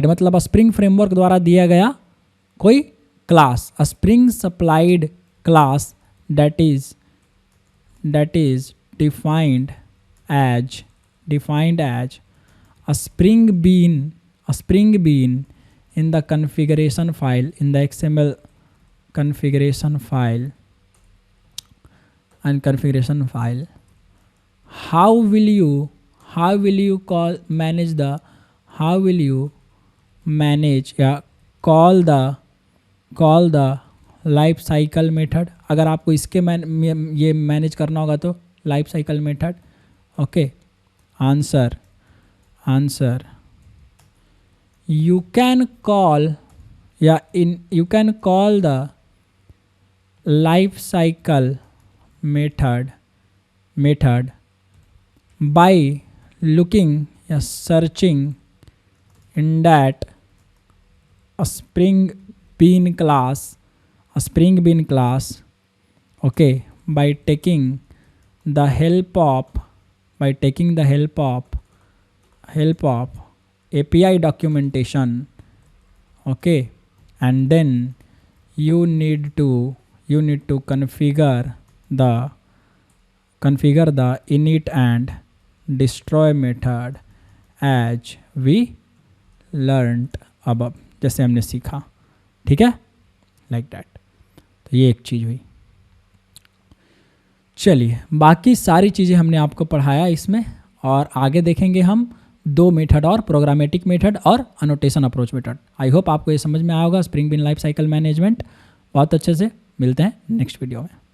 मतलब स्प्रिंग फ्रेमवर्क द्वारा दिया गया कोई class, spring supplied class that is defined as a spring bean in the configuration file, in the XML configuration file and configuration file. How will you call the life cycle method? अगर आपको इसके ये manage करना होगा तो life cycle method. Okay, answer you can call the life cycle method by searching in that a spring bean class, okay, by taking the help of API documentation, okay, and then you need to configure the init and destroy method as we learned above, जैसे हमने सीखा. ठीक है, like that. तो ये एक चीज़ हुई. चलिए, बाकी सारी चीज़ें हमने आपको पढ़ाया इसमें, और आगे देखेंगे हम 2 मेथड और, प्रोग्रामेटिक मेथड और annotation approach method. I hope आपको ये समझ में आया होगा spring bean life cycle management बहुत अच्छे से. मिलते हैं नेक्स्ट वीडियो में.